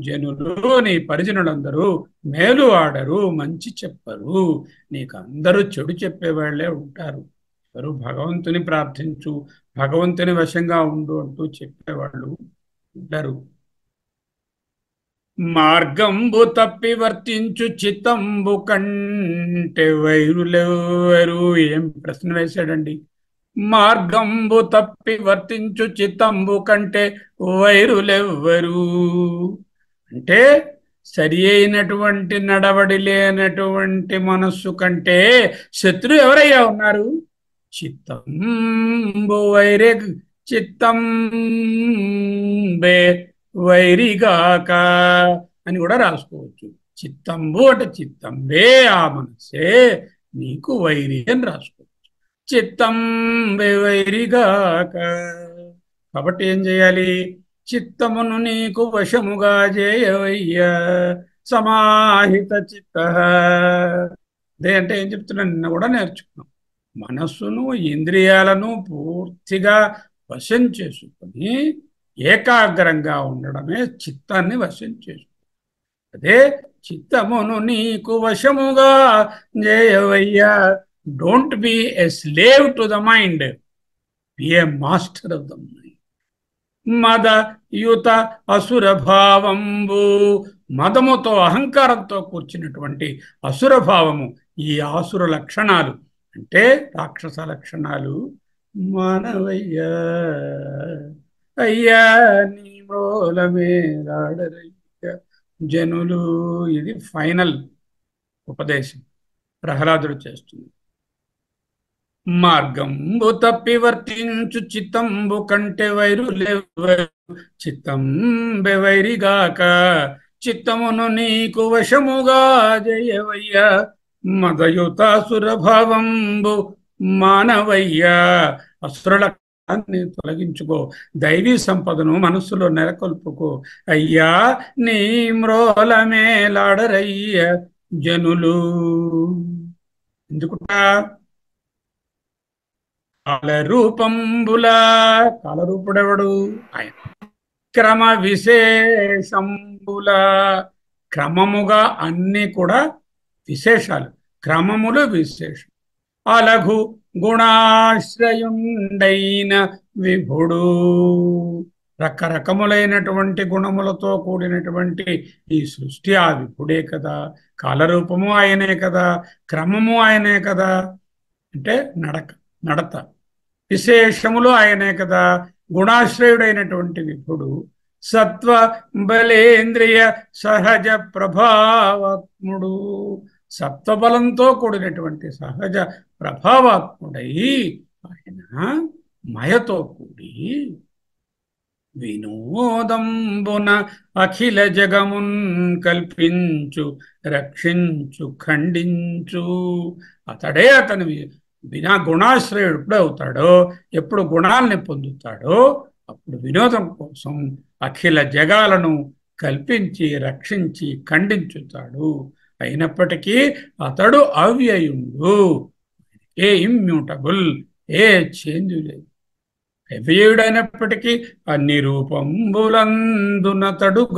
జనులు, నీ పరిజనులందరూ మేలు ఆడరు, మంచి చెప్పరు. నీకు అందరూ చెడు చెప్పేవాళ్లే ఉంటారు. ఎవరు భగవంతుని ప్రార్థించు, భగవంతుని వశంగా ఉండు అంటూ చెప్పేవాళ్ళు ఉండరు. మార్గంబు తప్పి వర్తించు చిత్తంబు కంటే వైరులెవరు. ఏం ప్రశ్న వేశాడండి! మార్గంబు తప్పి వర్తించు చిత్తంబు కంటే వైరులెవ్వరు అంటే సరి అయినటువంటి నడవడి లేనటువంటి మనస్సు కంటే శత్రు ఎవరయ్యా ఉన్నారు? చిత్తంబు వైరే, చిత్తంబే వైరిగాక అని కూడా రాసుకోవచ్చు. చిత్తంబు అంటే చిత్తంబే, ఆ మనసే నీకు వైరి అని రాసుకోవచ్చు. చిత్తంబే వైరిగాక. కాబట్టి ఏం చేయాలి? చిత్తమును నీకు వశముగా చేయవయ్యా. సమాహిత చిత్త. అదే అంటే ఏం చెప్తున్నాను, నిన్న కూడా నేర్చుకున్నాం. మనస్సును ఇంద్రియాలను పూర్తిగా వశం చేసుకుని ఏకాగ్రంగా ఉండడమే చిత్తాన్ని వశం చేసుకుంది. అదే చిత్తమును నీకు వశముగా చేయవయ్యా. Don't be a slave to the mind, be a master of the mind. మద యుత అసుర భావంబు, మదముతో అహంకారంతో కూర్చున్నటువంటి అసుర భావము, ఈ ఆసుర లక్షణాలు అంటే రాక్షస లక్షణాలు మానవయ్యా. అయ్యా నీ మూలమేలాడరయ్యా. జనులు. ఇది ఫైనల్ ఉపదేశం ప్రహ్లాదుడు చేస్తుంది. మార్గంబు తప్పి వర్తించు చిత్తంబు కంటే వైరులెవ్వరు చిత్తంబెవైరిగాక చిత్తమును నీకు వశముగా జయవయ్య మదయుతాసురభావంబు మానవయ్యా. అసురుల తొలగించుకో, దైవీ సంపదను మనస్సులో నెలకొల్పుకో అయ్యా. నీ మ్రోలమేలాడరయ్య జనులు. ఎందుకుట? కాలరూపంబుల, కాలరూపుడెవడు? ఆయన. క్రమ విశేషంబుల, క్రమముగా అన్ని కూడా విశేషాలు, క్రమములు విశేషం. అలఘు గుణాశ్రయుండైన విభుడు, రకరకములైనటువంటి గుణములతో కూడినటువంటి ఈ సృష్టి ఆ విభుడే కదా. కాలరూపము ఆయనే కదా, క్రమము ఆయనే కదా, అంటే నడత విశేషములు ఆయనే కదా, గుణాశ్రయుడైనటువంటి విభుడు. సత్వ బలేంద్రియ సహజ ప్రభావాత్ముడు, సత్వబలంతో కూడినటువంటి సహజ ప్రభావాత్ముడై ఆయన మయతో కూడి వినోదంబున అఖిల జగమున్ కల్పించు రక్షించు ఖండించు. అతడే అతని వినా గుణాశ్రయుడు ఎప్పుడు అవుతాడో, ఎప్పుడు గుణాలని పొందుతాడో అప్పుడు వినోదం కోసం అఖిల జగాలను కల్పించి రక్షించి ఖండించుతాడు. అయినప్పటికీ అతడు అవ్యయుడు, ఏ ఇమ్యూటబుల్, ఏ చేంజ్ లేదు. అవ్యయుడైనప్పటికీ అన్ని రూపంబులందునతడు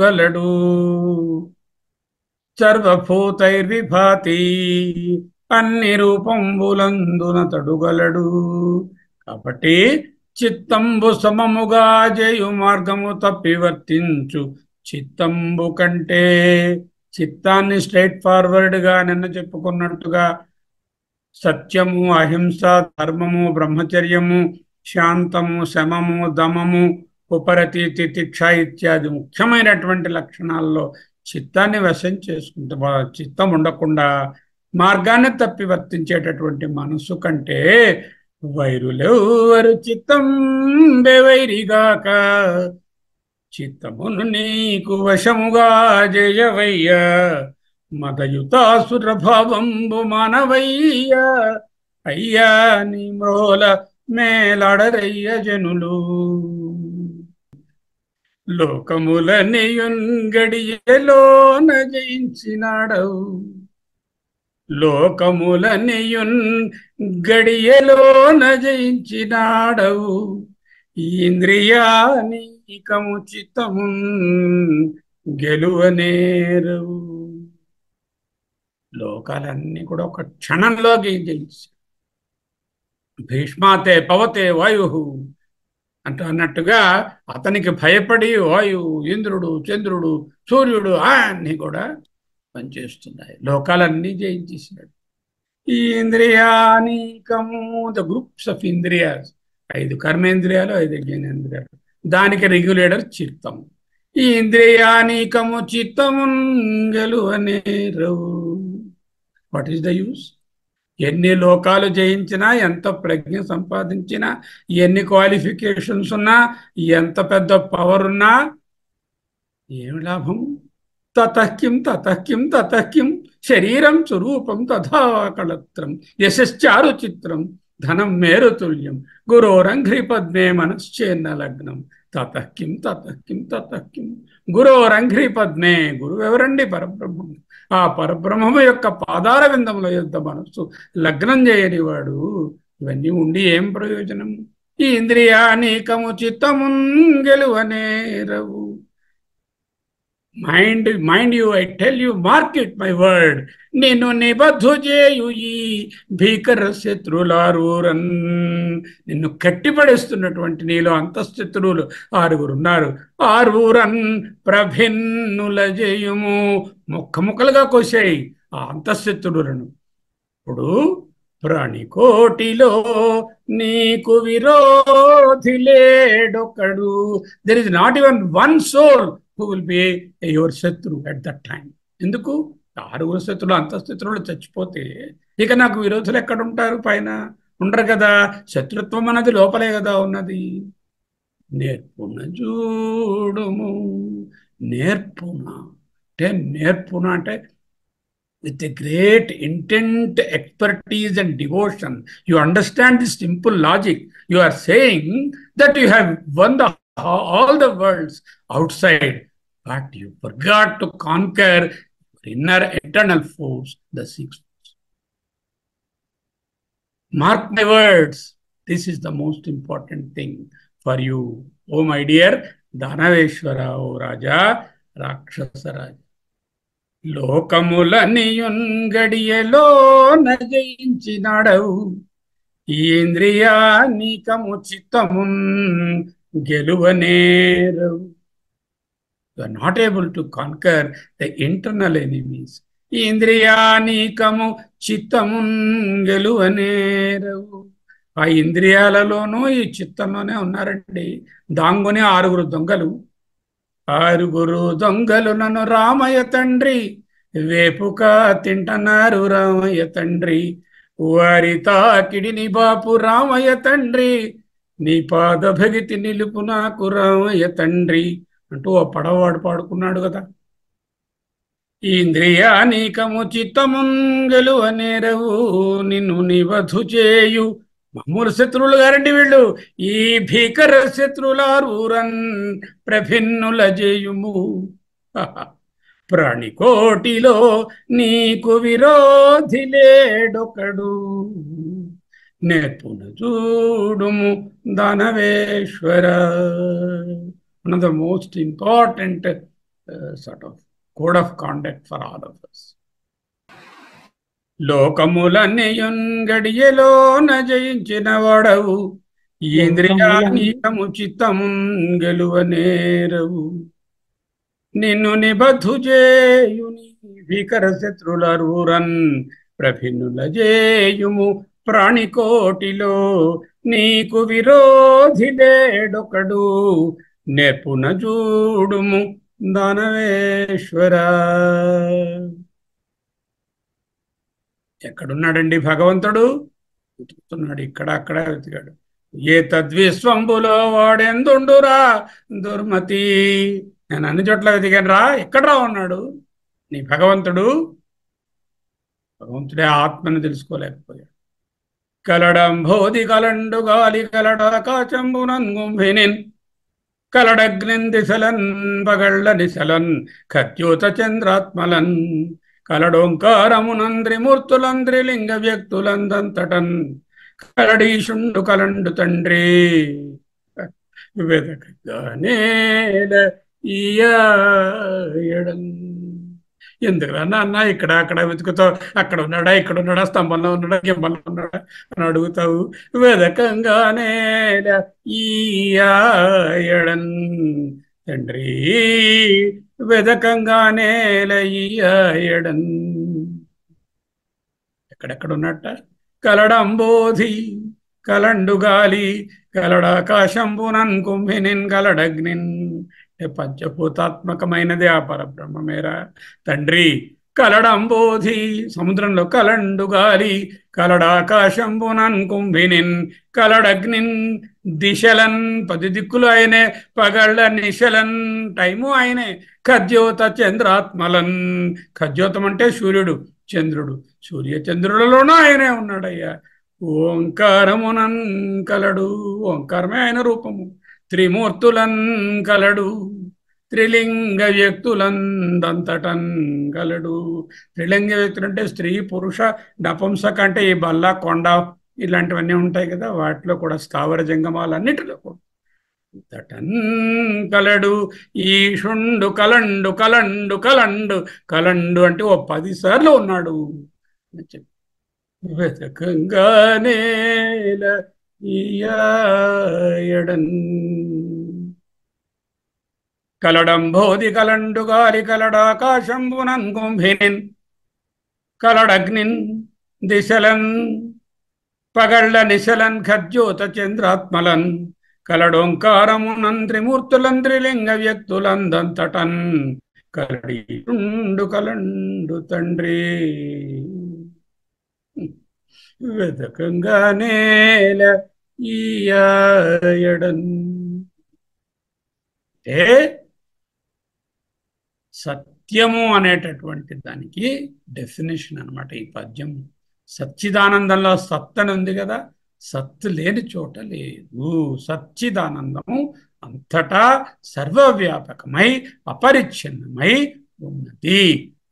గలడు. సర్వభూతైర్విభాతి, అన్ని రూపంబులందునతడు గలడు. కాబట్టి చిత్తంబు సమముగా జయు మార్గము తప్పి వర్తించు చిత్తంబు కంటే, చిత్తాన్ని స్ట్రైట్ ఫార్వర్డ్గా నిన్న చెప్పుకున్నట్టుగా సత్యము, అహింస, ధర్మము, బ్రహ్మచర్యము, శాంతము, శమము, దమము, ఉపరతి, తితిక్ష ఇత్యాది ముఖ్యమైనటువంటి లక్షణాల్లో చిత్తాన్ని వశం చేసుకుంటే, చిత్తం ఉండకుండా మార్గాన్ని తప్పి వర్తించేటటువంటి మనసు కంటే వైరులెవ్వరు చిత్తం బెవైరిగాక చిత్తమును నీకు వశముగా జయవయ్య మదయుతాసుర భావంబు మానవయ్య అయ్యా. నీ మ్రోల మేలాడరయ్య జనులు. లోకములనియున్ గడియలోన జయించినాడవు, లోకములనియున్ గడియలోన జయించినాడవు, ఇంద్రియానీకము చిత్తము గెలువనేరవు. లోకాలన్నీ కూడా ఒక క్షణంలో జయించి, భీష్మాతే పవతే వాయు అన్నట్టుగా అతనికి భయపడి వాయువు, ఇంద్రుడు, చంద్రుడు, సూర్యుడు అన్నీ కూడా పనిచేస్తున్నాయి. లోకాలన్నీ జయించేసినాడు. ఈ ఇంద్రియానీకము, ద గ్రూప్స్ ఆఫ్ ఇంద్రియాస్, 5 కర్మేంద్రియాలు, 5 జ్ఞానేంద్రియాలు, దానికి రెగ్యులేటర్ చిత్తము. ఈ ఇంద్రియానీకము చిత్తము గెలువనేరవు. What is the use? ఎన్ని లోకాలు జయించినా, ఎంత ప్రజ్ఞ సంపాదించినా, ఎన్ని క్వాలిఫికేషన్స్ ఉన్నా, ఎంత పెద్ద పవర్ ఉన్నా ఏమి లాభం? తతఃకిం తతఃకిం తతఃకిం శరీరం స్వరూపం తథాకళత్రం యశశ్చారు చిత్రం ధనం మేరుతుల్యం గురోరంఘ్రి పద్మే మనశ్చేన్న లగ్నం. తతఃకిం తతఃకిం తతఃకిం గురోరంఘ్రి పద్మే. గురువు ఎవరండి? పరబ్రహ్మము. ఆ పరబ్రహ్మము యొక్క పాదార విందముల యొద్ద మనస్సు లగ్నం చేయనివాడు. ఇవన్నీ ఉండి ఏం ప్రయోజనం? ఈ ఇంద్రియానీకము చిత్తమున్ గెలువనేరవు. Mind you, I tell you, mark it my word. నిన్ను నిబద్ధు చేయు ఈ భీకర శత్రులారూరన్. నిన్ను కట్టిపడేస్తున్నటువంటి నీలో అంతఃశత్రువులు 6 ఉన్నారు. ఆరూరన్ ప్రభిన్నుల జయము. ముక్కలుగా కోసాయి ఆ అంతఃశత్రువులను. ఇప్పుడు ప్రాణికోటిలో నీకు విరోధి లేడొకడు. There is not even one soul who will be your shatru at that time. ఎందుకు? ఆరుగురు శత్రులు అంతఃశత్రువులు చచ్చిపోతే ఇక నాకు విరోధులు ఎక్కడ ఉంటారు? పైన ఉండరు కదా. శత్రుత్వం అన్నది లోపలే కదా ఉన్నది. నేర్పున చూడుము. నేర్పున అంటే నేర్పున అంటే with a great intent, expertise, and devotion. You understand this simple logic. You are saying that you have won all the worlds outside, but you forgot to conquer your inner eternal force, the sixth. Mark my words. This is the most important thing for you, oh my dear Danaveshwara, O Raja, Rakshasa Raja. లోకములనియుంగడియలో నజయించినాడవు ఇంద్రియానికము చిత్తమున్ గెలువనేరవు. You are not able to conquer the internal enemies. ఇంద్రియానికము చిత్తమున్ గెలువనేరవు. ఆ ఇంద్రియాలలోనూ ఈ చిత్తంలోనే ఉన్నారండి దాంగుని ఆరుగురు దొంగలు. ఆరుగురు దొంగలు నన్ను రామయ్య తండ్రి వేపుక తింటన్నారు రామయ్య తండ్రి. వారి తాకిడిని బాపు రామయ్య తండ్రి. నీ పాద భగితి నిలుపు నాకు రామయ్య తండ్రి అంటూ ఆ పడవాడు పాడుకున్నాడు కదా. ఇంద్రియానీకము చిత్తమున్ గెలువనేరవు నిన్ను నివధు చేయు. మామూలు శత్రువులు గారండి వీళ్ళు. ఈ భీకర శత్రులారూరన్ ప్రభిన్నుల చేయుము. ప్రాణికోటిలో నీకు విరోధి లేడొకడు. నేర్పున చూడుము దానవేశ్వర. One of the most important sort of code of conduct for all of us. లోకములన్నయుంగడియలో జయించిన వాడవు ఇంద్రియానీకము చిత్తమున్ గెలువనేరవు. నిన్ను నిబద్ధు చేయుని భీకర శత్రులరూరన్ ప్రభిన్నుల చేయుము. ప్రాణికోటిలో నీకు విరోధి లేడొకడు. నేర్పున చూడుము దానవేశ్వర. ఎక్కడున్నాడండి భగవంతుడు? వెతుకుతున్నాడు. ఇక్కడ అక్కడ వెతికాడు. ఏ తద్విశ్వంబులో వాడెందుండురా దుర్మతి. నేను అన్ని చోట్ల వెతికాను రా, ఎక్కడరా ఉన్నాడు నీ భగవంతుడు? భగవంతుడే ఆత్మను తెలుసుకోలేకపోయాడు. కలడంబోధి కలండు గాలి కలడాకాశంబునంగుంభినిన్ కలడగ్నిన్ దిశలన్ పగళ్ళ నిశలన్ ఖద్యోత చంద్రాత్మలన్ కలడోంకారమునంద్రిమూర్తులంద్రి లింగ వ్యక్తులందంతటన్ కలడీషుండు కలండు తండ్రి వెదకగానేల ఈయడన్. ఎందుకురా నాన్న ఇక్కడ అక్కడ వెతుకుతావు? అక్కడ ఉన్నాడా, ఇక్కడ ఉన్నాడా, స్తంభంలో ఉన్నాడా, గింబంలో ఉన్నాడా అని అడుగుతావు. వెదకంగానే ఈయడన్ తండ్రి వెదకంగానే ఈయడన్. ఎక్కడెక్కడ ఉన్నట్ట? కలడంబోధి కలండు గాలి కలడాకాశంబునన్ కుంభినిన్ కలడగ్నిన్. పంచభూతాత్మకమైనది ఆ పరబ్రహ్మమేరా తండ్రి. కలడంబోధి సముద్రంలో కలండు గాలి కలడాకాశంబునన్ కుంభినిన్ కలడగ్నిన్ దిశలన్ 10 దిక్కులు ఆయనే పగళ్ళ నిశలన్ టైము ఆయనే ఖద్యోత చంద్రాత్మలన్. ఖద్యోతం అంటే సూర్యుడు చంద్రుడు. సూర్య చంద్రులలోనూ ఆయనే ఉన్నాడయ్యా. ఓంకారమునన్ కలడు. ఓంకారమే ఆయన రూపము. త్రిమూర్తులన్ కలడు. త్రిలింగ వ్యక్తులందంతటన్ కలడు. త్రిలింగ వ్యక్తులు అంటే స్త్రీ పురుష నపుంసక అంటే ఈ బల్ల కొండ ఇలాంటివన్నీ ఉంటాయి కదా, వాటిలో కూడా స్థావర జంగమాలన్నిటిలో కూడా తటన్ కలడు. ఈషుండు కలండు కలండు కలండు కలండు అంటే ఓ 10 సార్లు ఉన్నాడు అని చెప్పి వెతకంగానేల ఈయడన్. కలడంబోధి కలండు గాలి కలడాకాశంబునన్ కుంభినిన్ కలడగ్నిన్ దిశలన్ పగళ్ళ నిశలన్ ఖద్యోత చంద్రాత్మలన్ కలడోంకారమునంత్రిమూర్తులంత్రిలింగ వ్యక్తులందంతటన్ కలడి కలండు తండ్రి వెదకంగా నేల ఈయడన్. ఏ సత్యము అనేటటువంటి దానికి డెఫినేషన్ అన్నమాట ఈ పద్యం. సచ్చిదానందంలో సత్ అని ఉంది కదా, సత్తు లేని చోట లేదు. సచ్చిదానందము అంతటా సర్వవ్యాపకమై అపరిచ్ఛిన్నమై ఉన్నది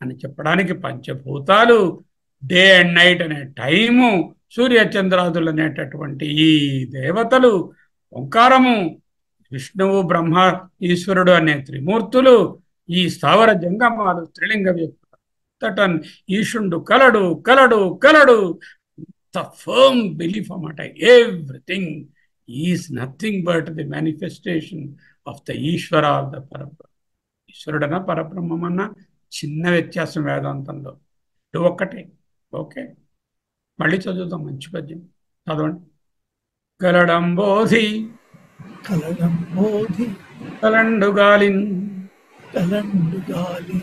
అని చెప్పడానికి పంచభూతాలు, డే అండ్ నైట్ అనే టైము, సూర్యచంద్రాదులు అనేటటువంటి ఈ దేవతలు, ఓంకారము, విష్ణువు బ్రహ్మ ఈశ్వరుడు అనే త్రిమూర్తులు, ఈ స్థావర జంగమాలు త్రిలింగ వ్యక్తులు తటన్ ఈశుండు కలడు కలడు కలడు. ద ఫర్మ్ బిలీఫ్ అన్నమాట. Everything is nothing but the manifestation of the Ishwara of the Parabrahma. ఈశ్వరుడన్నా పరబ్రహ్మమన్నా చిన్న వ్యత్యాసం వేదాంతంలో, ఇది ఒక్కటే. ఓకే, మళ్ళీ చదువుతాం. మంచి పద్యం చదవండి. కలడంబోధి కలడంబోధి కలండు గాలిన్ కలండు గాలి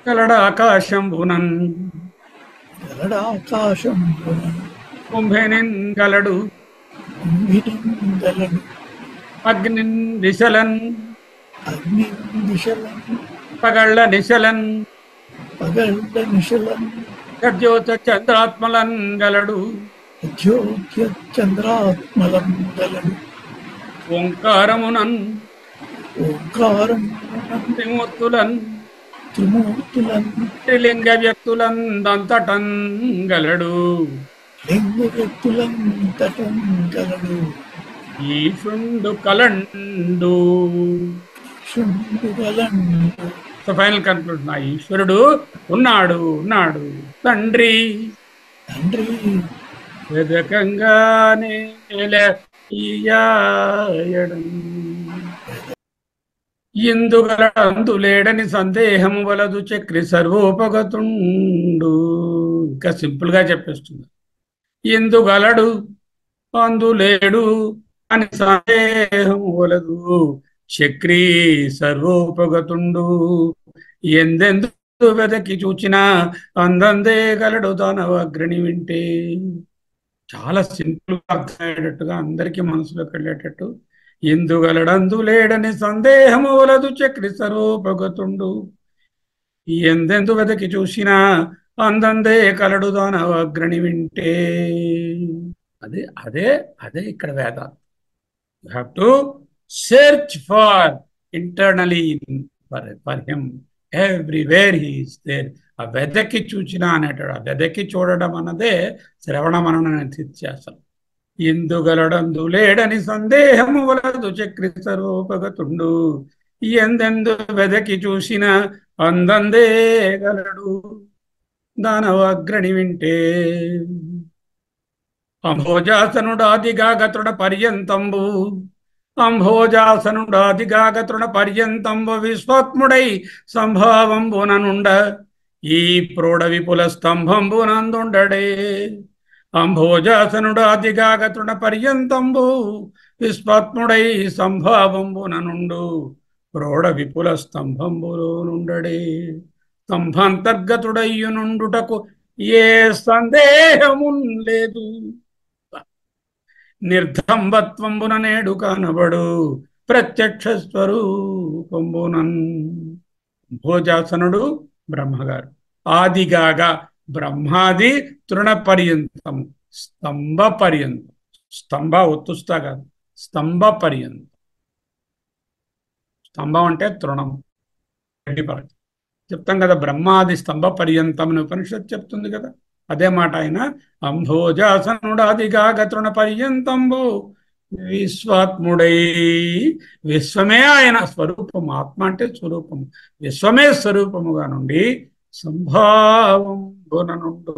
కలడాకాశంబునన్ కలడాకాశంబునన్ కుంభెనిన్ గలడు కుంభినిందలడు అగ్నిన్ దిశలన్ అగ్ని దిశలన్ పగళ్ళ నిశలన్ పగళ్ళ నిశలన్ గర్జోత చంద్రాత్మలన్ గలడు జ్యోత్య చంద్రాత్మలం గలడు ఓంకారమునన్ ఓంకారం త్రిమూర్తులన్ త్రిమూర్తులన్ త్రిలింగ వ్యక్తులన్ దంతటన్ గలడు లింగ వ్యక్తులం తటం గలడు ఈశుండు కలండు. శుండు గలండు. సో ఫైనల్ కన్క్లూజన్, ఆ ఈశ్వరుడు ఉన్నాడు ఉన్నాడు తండ్రి తండ్రి వెదకంగానే ఎందుగలందులేడని సందేహము వలదు చక్రి సర్వోపగతుండు. ఇంకా సింపుల్ గా చెప్పేస్తుంది. ఎందుగలడు అందులేడు అని సందేహము వలదు చక్రి సర్వోపగతుండు. ఎందెందు వెదకి చూచినా అందందే గలడు దానవాగ్రణి వింటే. చాలా సింపుల్ గా అర్థమయ్యేటట్టుగా, అందరికీ మనసులోకి వెళ్ళేటట్టు. ఎందుగలడందు లేడని సందేహము వలదు చక్రి సర్వోపగతుండు. ఎందెందు వెదకి చూసినా అందందే కలడు దానవాగ్రణి వింటే. అదే అదే అదే ఇక్కడ వేదాంతం. You have to search for internally for him. Everywhere he is there. ఆ వెదకి చూచినా అనేటాడు. ఆ వెదకి చూడడం అన్నదే శ్రవణ మనన నిత్యాసనం. ఎందుగలడందు లేడని సందేహము వలదు చక్రి సర్వోపగతుండు. ఎందెందు వెదకి చూసిన అందందే గలడు దానవాగ్రణి వింటే. అంభోజాసనుడాదిగాగతృణ పర్యంతంబు అంభోజాసనుడాదిగాగతృణ పర్యంతంబు విశ్వాత్ముడై సంభావంబుననుండ ఈ ప్రోఢ విపుల స్తంభంబునందుండడే. అంభోజాసనుడాదిగాగతృణ పర్యంతంబు విశ్వాత్ముడై సంభావంబుననుండు ప్రోఢ విపుల స్తంభంబులోనుండడే. స్తంభాంతర్గతుడయ్యునుండుటకు ఏ సందేహమున్ లేదు. నిర్ధంబత్వంబున నేడు కానబడు ప్రత్యక్ష స్వరూపంబునన్. భోజాసనుడు బ్రహ్మగారు, ఆదిగాగా బ్రహ్మాది తృణ పర్యంతం, స్తంభ పర్యంతం. స్తంభ ఒత్తుస్తా కాదు, స్తంభ పర్యంతం. స్తంభం అంటే తృణం, చెప్తాం కదా. బ్రహ్మాది స్తంభ పర్యంతం అని ఉపనిషత్తు చెప్తుంది కదా, అదే మాట ఆయన. అంభోజాసనుడాదిగా గతృణ పర్యంతంబు విశ్వాత్ముడై. విశ్వమే ఆయన స్వరూపము. ఆత్మ అంటే స్వరూపము, విశ్వమే స్వరూపముగా నుండి సంభావమున నుండు,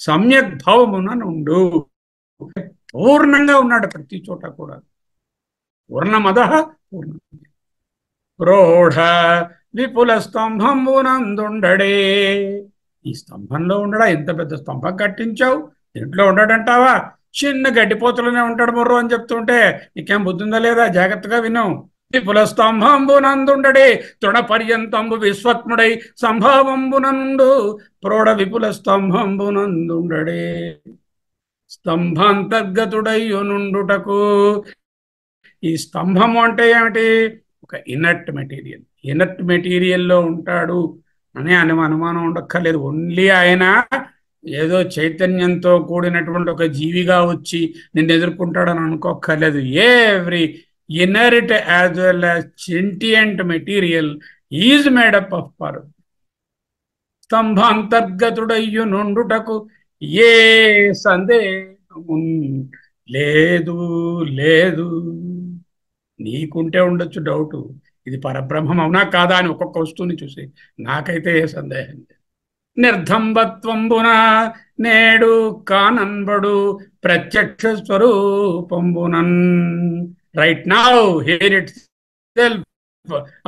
సమ్యక్ భావమున నుండు. పూర్ణంగా ఉన్నాడు ప్రతి చోట కూడా. పూర్ణమద పూర్ణ ప్రోఢ విపుల స్తంభంబునందుండడే. ఈ స్తంభంలో ఉండడా? ఎంత పెద్ద స్తంభం కట్టించావు, దీంట్లో ఉండడంటావా? చిన్న గడ్డిపోతులోనే ఉంటాడు మొర్రు అని చెప్తుంటే నీకేం బుద్ధి ఉందా లేదా? జాగ్రత్తగా విను. విపుల స్తంభంబునందుండడే తృణ పర్యంతంబు విశ్వత్ముడై సంభావంబునందు ప్రోఢ విపుల స్తంభంబునందుండడే స్తంభాంతర్గతుడయ్యునుండుటకు. ఈ స్తంభము అంటే ఏమిటి? ఒక ఇనర్ట్ మెటీరియల్. ఇనర్ట్ మెటీరియల్లో ఉంటాడు అని అనుమానం ఉండక్కర్లేదు. ఓన్లీ ఆయన ఏదో చైతన్యంతో కూడినటువంటి ఒక జీవిగా వచ్చి నిన్ను ఎదుర్కొంటాడని అనుకోక్కర్లేదు. Every inert as well as sentient material is made up of power. స్తంభాంతర్గతుడయ్యు నుండుటకు ఏ సందేహము లేదు లేదు. నీకుంటే ఉండొచ్చు డౌటు, ఇది పరబ్రహ్మం అవునా కాదా అని ఒక్కొక్క వస్తువుని చూసి. నాకైతే ఏ సందేహం లేదు. నిర్ధంబత్వంబున నేడు కానన్బడు ప్రత్యక్ష స్వరూపంబునన్. Right now here itself.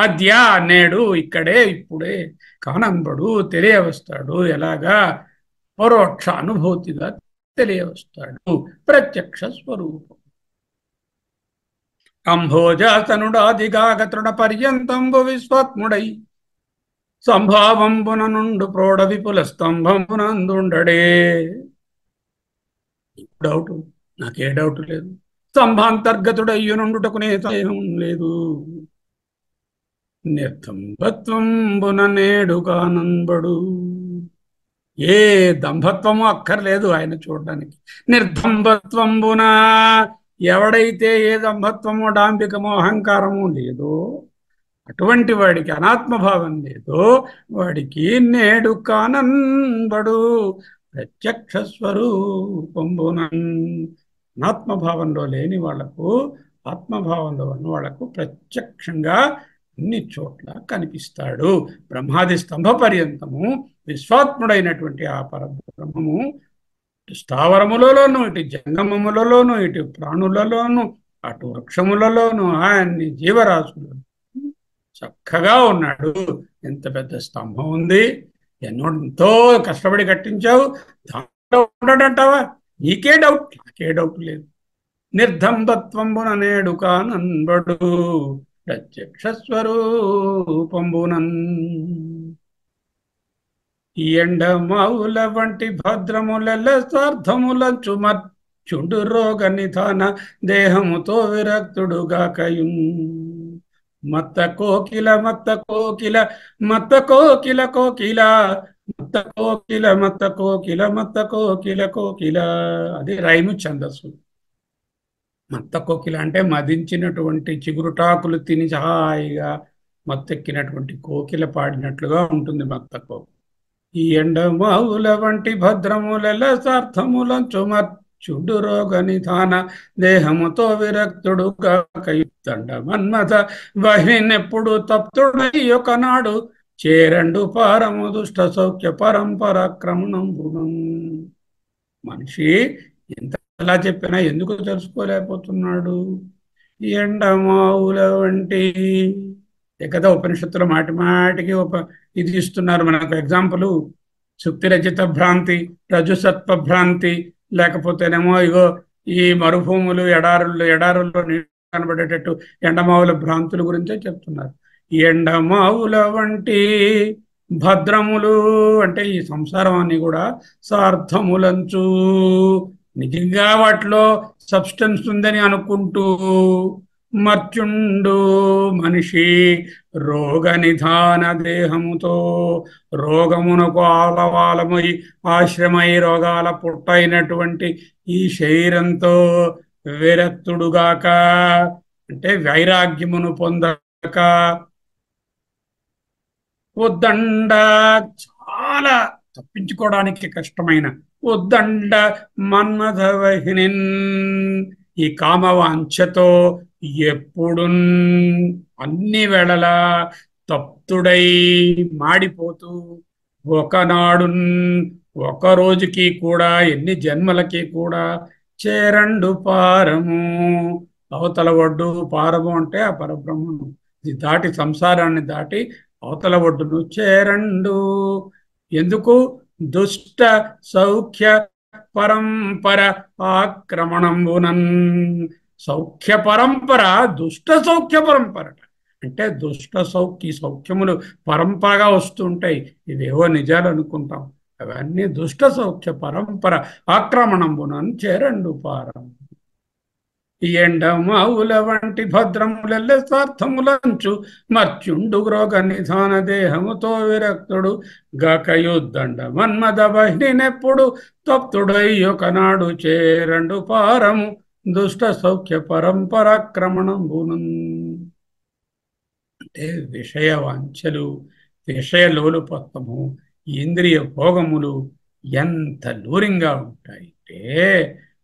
అద్య నేడు ఇక్కడే ఇప్పుడే కానన్బడు తెలియవస్తాడు. ఎలాగా? పరోక్ష అనుభూతిగా తెలియవస్తాడు. ప్రత్యక్ష స్వరూపం. అంభోజాసనుడాదిగాగ తృణ పర్యంతంబు విశ్వాత్ముడై సంభావంబున నుండు ప్రోఢ విపుల స్తంభంబునందుండడే. డౌటు? నాకే డౌట్ లేదు. స్తంభాంతర్గతుడయ్యు నుండుటకునే సందేహం లేదు. నిర్దంభత్వంబున నేడు కానంబడు. ఏ దంభత్వము అక్కర్లేదు ఆయన చూడడానికి. నిర్దంభత్వంబున ఎవడైతే ఏ దంభత్వము డాంబికము అహంకారము లేదో, అటువంటి వాడికి అనాత్మభావం లేదో వాడికి నేడు కానన్బడు ప్రత్యక్ష స్వరూపంబునన్. అనాత్మభావంలో లేని వాళ్లకు ఆత్మభావంలో ఉన్న వాళ్లకు ప్రత్యక్షంగా అన్ని చోట్ల కనిపిస్తాడు. బ్రహ్మాది స్తంభ పర్యంతము విశ్వాత్ముడైనటువంటి ఆ పరబ్రహ్మము స్థావరములలోను, ఇటు జంగమములలోను, ఇటు ప్రాణులలోను, అటు వృక్షములలోను, అన్ని జీవరాశులు చక్కగా ఉన్నాడు. ఎంత పెద్ద స్తంభం ఉంది, ఎంతో కష్టపడి కట్టించావు, దాంట్లో ఉండడంటావా? నీకే డౌట్, నాకే డౌట్ లేదు. నిర్దంభత్వంబున నేడు కానన్బడు ప్రత్యక్ష స్వరూపంబునన్. ఈ ఎండమావుల వంటి భద్రముల స్వార్థములంచు మర్చుండు రోగ నిధాన దేహముతో విరక్తుడుగాకయున్. మత్త కోకిల మత్త కోకిల మత్త కోకిల కోకిల మత్త కోకిల మత్త కోకిల మత్త కోకిల కోకిల. అది రైము ఛందస్సు. మత్త కోకిల అంటే మదించినటువంటి చిగురుటాకులు తిని హాయిగా మత్తెక్కినటువంటి కోకిల పాడినట్లుగా ఉంటుంది మత్త కోకిల. ఈ ఎండమావుల వంటి భద్రముల సార్థములంచు మర్చుండు రోగ నిధాన దేహముతో విరక్తుడు కాకయుత్తండ మన్మథ వహినెప్పుడు తప్తుడై ఒకనాడు చేరండు పారము దుష్ట సౌఖ్య పరంపరాక్రమణంబునం. మనిషి ఎంతలా చెప్పినా ఎందుకు తెలుసుకోలేకపోతున్నాడు? ఎండమావుల వంటి కదా ఉపనిషత్తులు మాటి మాటికి ఇది ఇస్తున్నారు మనకు ఎగ్జాంపుల్. సుక్తి రచిత భ్రాంతి, రజుసత్వ భ్రాంతి, లేకపోతేనేమో ఇగో ఈ మరుభూములు ఎడారుల్లో నీళ్ళు కనబడేటట్టు ఎండమావుల భ్రాంతుల గురించే చెప్తున్నారు. ఎండమావుల వంటి భద్రములు అంటే ఈ సంసారం అన్ని కూడా సార్థములంచు, నిజంగా వాటిలో సబ్స్టెన్స్ ఉందని అనుకుంటూ మర్చుండు మనిషి రోగ నిధాన దేహముతో రోగమునకు ఆలవాలమై ఆశ్రమై రోగాల పుట్టైనటువంటి ఈ శరీరంతో విరక్తుడుగాక అంటే వైరాగ్యమును పొందక ఉద్దండ చాలా తప్పించుకోవడానికి కష్టమైన ఉద్దండ మన్మథ వహినిన్ ఈ కామవాంఛతో ఎప్పుడు అన్ని వేళలా తప్తుడై మాడిపోతూ ఒకనాడు ఒక రోజుకి కూడా ఎన్ని జన్మలకి కూడా చేరండు పారము అవతల ఒడ్డు. పారము అంటే ఆ పరబ్రహ్మను ఇది దాటి సంసారాన్ని దాటి అవతల ఒడ్డును చేరండు. ఎందుకు? దుష్ట సౌఖ్య పరంపర ఆక్రమణంబునన్. సౌఖ్య పరంపర దుష్ట సౌఖ్య పరంపర. అంటే సౌఖ్యములు పరంపరగా వస్తుంటాయి. ఇవేవో నిజాలు అనుకుంటాం, అవన్నీ దుష్ట సౌఖ్య పరంపర ఆక్రమణంబునన్ చేరండు పారం. ఈ ఎండమావుల వంటి భద్రములెల్ల స్వార్థములంచు మర్త్యుండు గ్రోగ నిధాన దేహముతో విరక్తుడు గక యుద్ధండ మన్మద బహినెప్పుడు తప్తుడయ్యొకనాడు చేరండు పారము దుష్ట సౌఖ్య పరంపరాక్రమణంబును. అంటే విషయ వాంఛలు, విషయలోలుపత్వము, ఇంద్రియ భోగములు ఎంత లూరింగా ఉంటాయంటే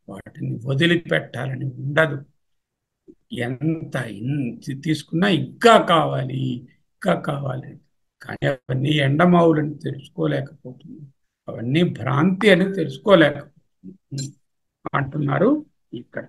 వాటిని వదిలిపెట్టాలని ఉండదు. ఎంత తీసుకున్నా ఇంకా కావాలి, ఇంకా కావాలి. కానీ అవన్నీ ఎండమావులని తెలుసుకోలేకపోతుంది, అవన్నీ భ్రాంతి అని తెలుసుకోలేకపోతుంది అంటున్నారు ఇక్కడ.